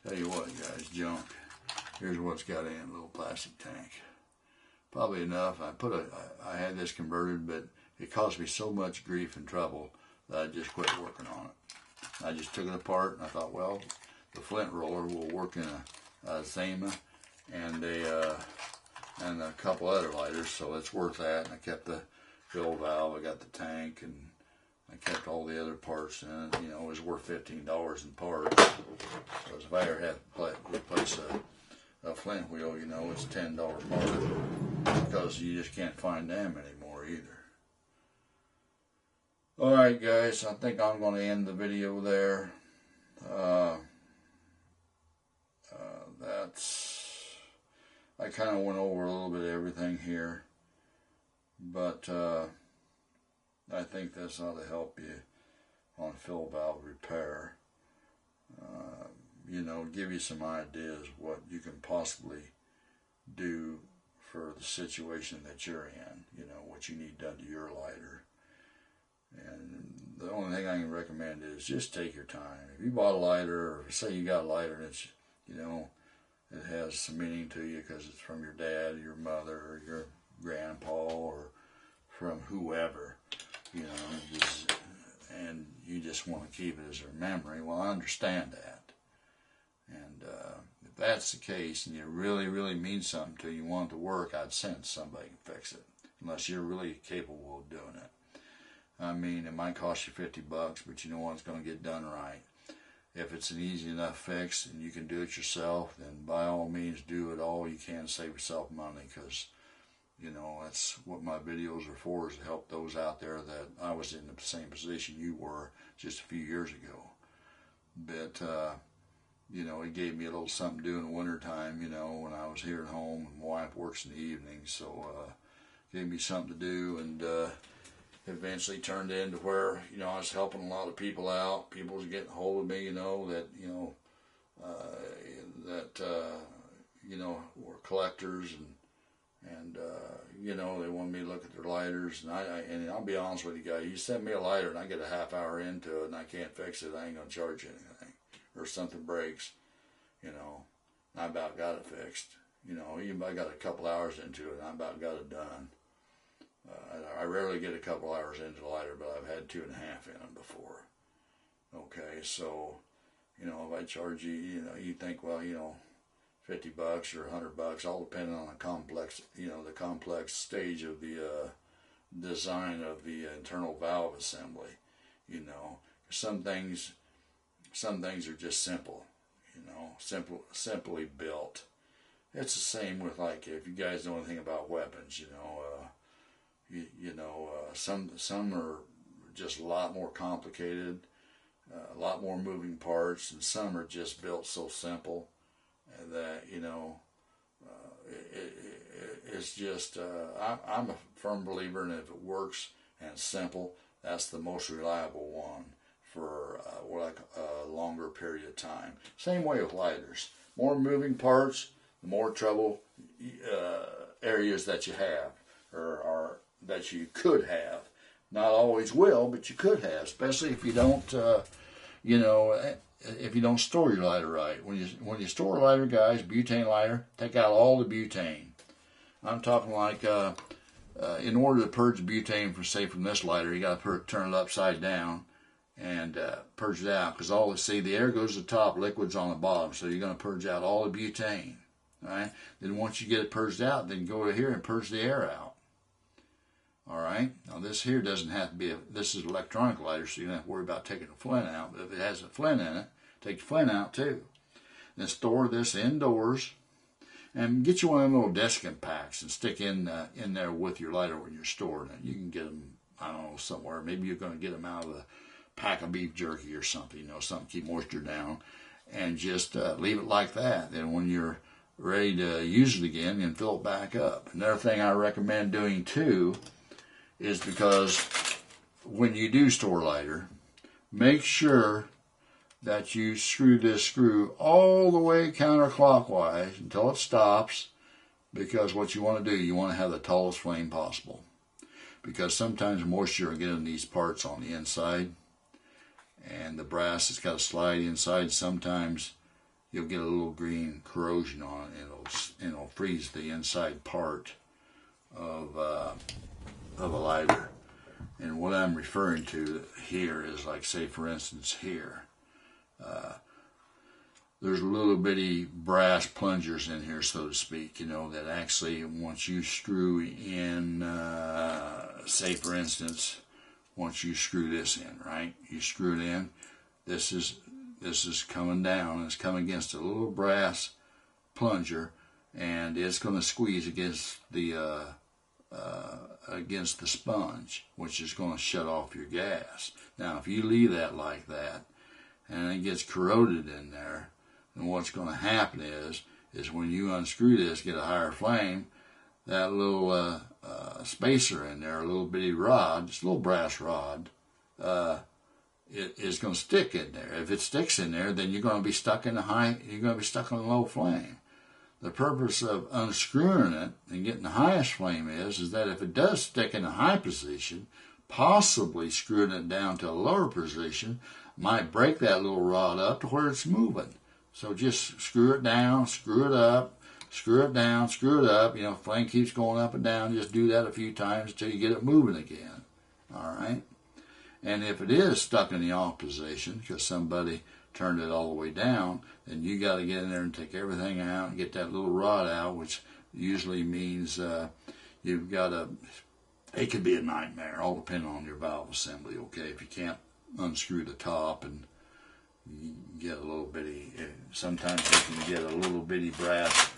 Tell you what, guys, junk. Here's what's got in a little plastic tank. Probably enough. I had this converted, but it caused me so much grief and trouble that I just quit working on it. I just took it apart and I thought, well, the flint roller will work in a Zama and a couple other lighters, so it's worth that. And I kept the fill valve, I got the tank, and I kept all the other parts in it. You know, it was worth $15 in parts. Because if I ever had to replace a flint wheel, you know, it's $10 part, because you just can't find them anymore either. Alright guys, I think I'm going to end the video there. I kind of went over a little bit of everything here, but I think this ought to help you on fill valve repair. You know, give you some ideas what you can possibly do for the situation that you're in, you know, what you need done to your lighter. And the only thing I can recommend is just take your time. If you bought a lighter, or say you got a lighter and it's, you know, it has some meaning to you because it's from your dad, your mother, or your grandpa, or from whoever, you know, and you just want to keep it as a memory, well, I understand that. And if that's the case and it really, really means something to you, you want it to work, I'd send somebody to fix it, unless you're really capable of doing it. I mean, it might cost you $50, but you know what, it's going to get done right. If it's an easy enough fix and you can do it yourself, then by all means do it all you can to save yourself money, because, you know, that's what my videos are for, is to help those out there that I was in the same position you were just a few years ago. But, you know, it gave me a little something to do in the wintertime, you know, when I was here at home, and my wife works in the evening, so gave me something to do, and eventually turned into where, you know, I was helping a lot of people out. People was getting a hold of me, you know, that, you know, you know, were collectors, and you know, they wanted me to look at their lighters, and I'll be honest with you guys, you send me a lighter and I get a half hour into it and I can't fix it, I ain't gonna charge you anything. Or something breaks, you know, I about got it fixed. You know, even if I got a couple hours into it, I about got it done. I rarely get a couple hours into the lighter, but I've had 2.5 in them before. Okay, so, you know, if I charge you, you know, you think, well, you know, $50 or $100, all depending on the complex, you know, the complex stage of the design of the internal valve assembly. You know, some things are just simple, you know, simply built. It's the same with, like, if you guys know anything about weapons, you know, some are just a lot more complicated, a lot more moving parts, and some are just built so simple that, you know, it's just, I'm a firm believer in, if it works and it's simple, that's the most reliable one for like a longer period of time. Same way with lighters. More moving parts, the more trouble areas that you have, or that you could have. Not always will, but you could have, especially if you don't, you know, if you don't store your lighter right. When you store a lighter, guys, butane lighter, take out all the butane. I'm talking like, in order to purge butane from this lighter, you got to turn it upside down and purge it out, because the air goes to the top, liquid's on the bottom, so you're going to purge out all the butane. All right. Then once you get it purged out, then go over here and purge the air out. All right. Now this here doesn't have to be this is an electronic lighter, so you don't have to worry about taking the flint out. But if it has a flint in it, take the flint out too. Then store this indoors, and get you one of them little desiccant packs and stick in there with your lighter when you're storing it. You can get them, I don't know, somewhere. Maybe you're going to get them out of a pack of beef jerky or something, you know, something to keep moisture down, and just leave it like that. Then when you're ready to use it again, and fill it back up. Another thing I recommend doing too is, because when you do store lighter, make sure that you screw this screw all the way counterclockwise until it stops, because what you want to do, you want to have the tallest flame possible, because sometimes moisture will get in these parts on the inside, and the brass has got to slide inside. Sometimes you'll get a little green corrosion on it, and it'll freeze the inside part of a lighter. And what I'm referring to here is, like, say for instance here, there's little bitty brass plungers in here, so to speak, you know, that actually once you screw in, say for instance, once you screw this in, right, you screw it in, this is coming down, and it's coming against a little brass plunger, and it's going to squeeze against the sponge, which is going to shut off your gas. Now, if you leave that like that, and it gets corroded in there, then what's going to happen is when you unscrew this, get a higher flame, that little spacer in there, a little bitty rod, just a little brass rod, it is going to stick in there. If it sticks in there, then you're going to be stuck in you're going to be stuck on a low flame. The purpose of unscrewing it and getting the highest flame is that if it does stick in a high position, possibly screwing it down to a lower position might break that little rod up to where it's moving. So just screw it down, screw it up, screw it down, screw it up. You know, flame keeps going up and down. Just do that a few times until you get it moving again. All right? And if it is stuck in the off position because somebody turned it all the way down, then you got to get in there and take everything out and get that little rod out, which usually means you've got it could be a nightmare, all depending on your valve assembly, okay? If you can't unscrew the top, and you get a little bitty, sometimes you can get a little bitty brass,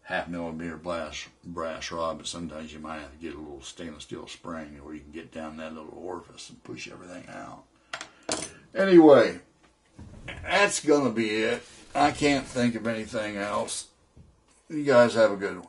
1/2 millimeter brass rod, but sometimes you might have to get a little stainless steel spring where you can get down that little orifice and push everything out. Anyway, that's going to be it. I can't think of anything else. You guys have a good one.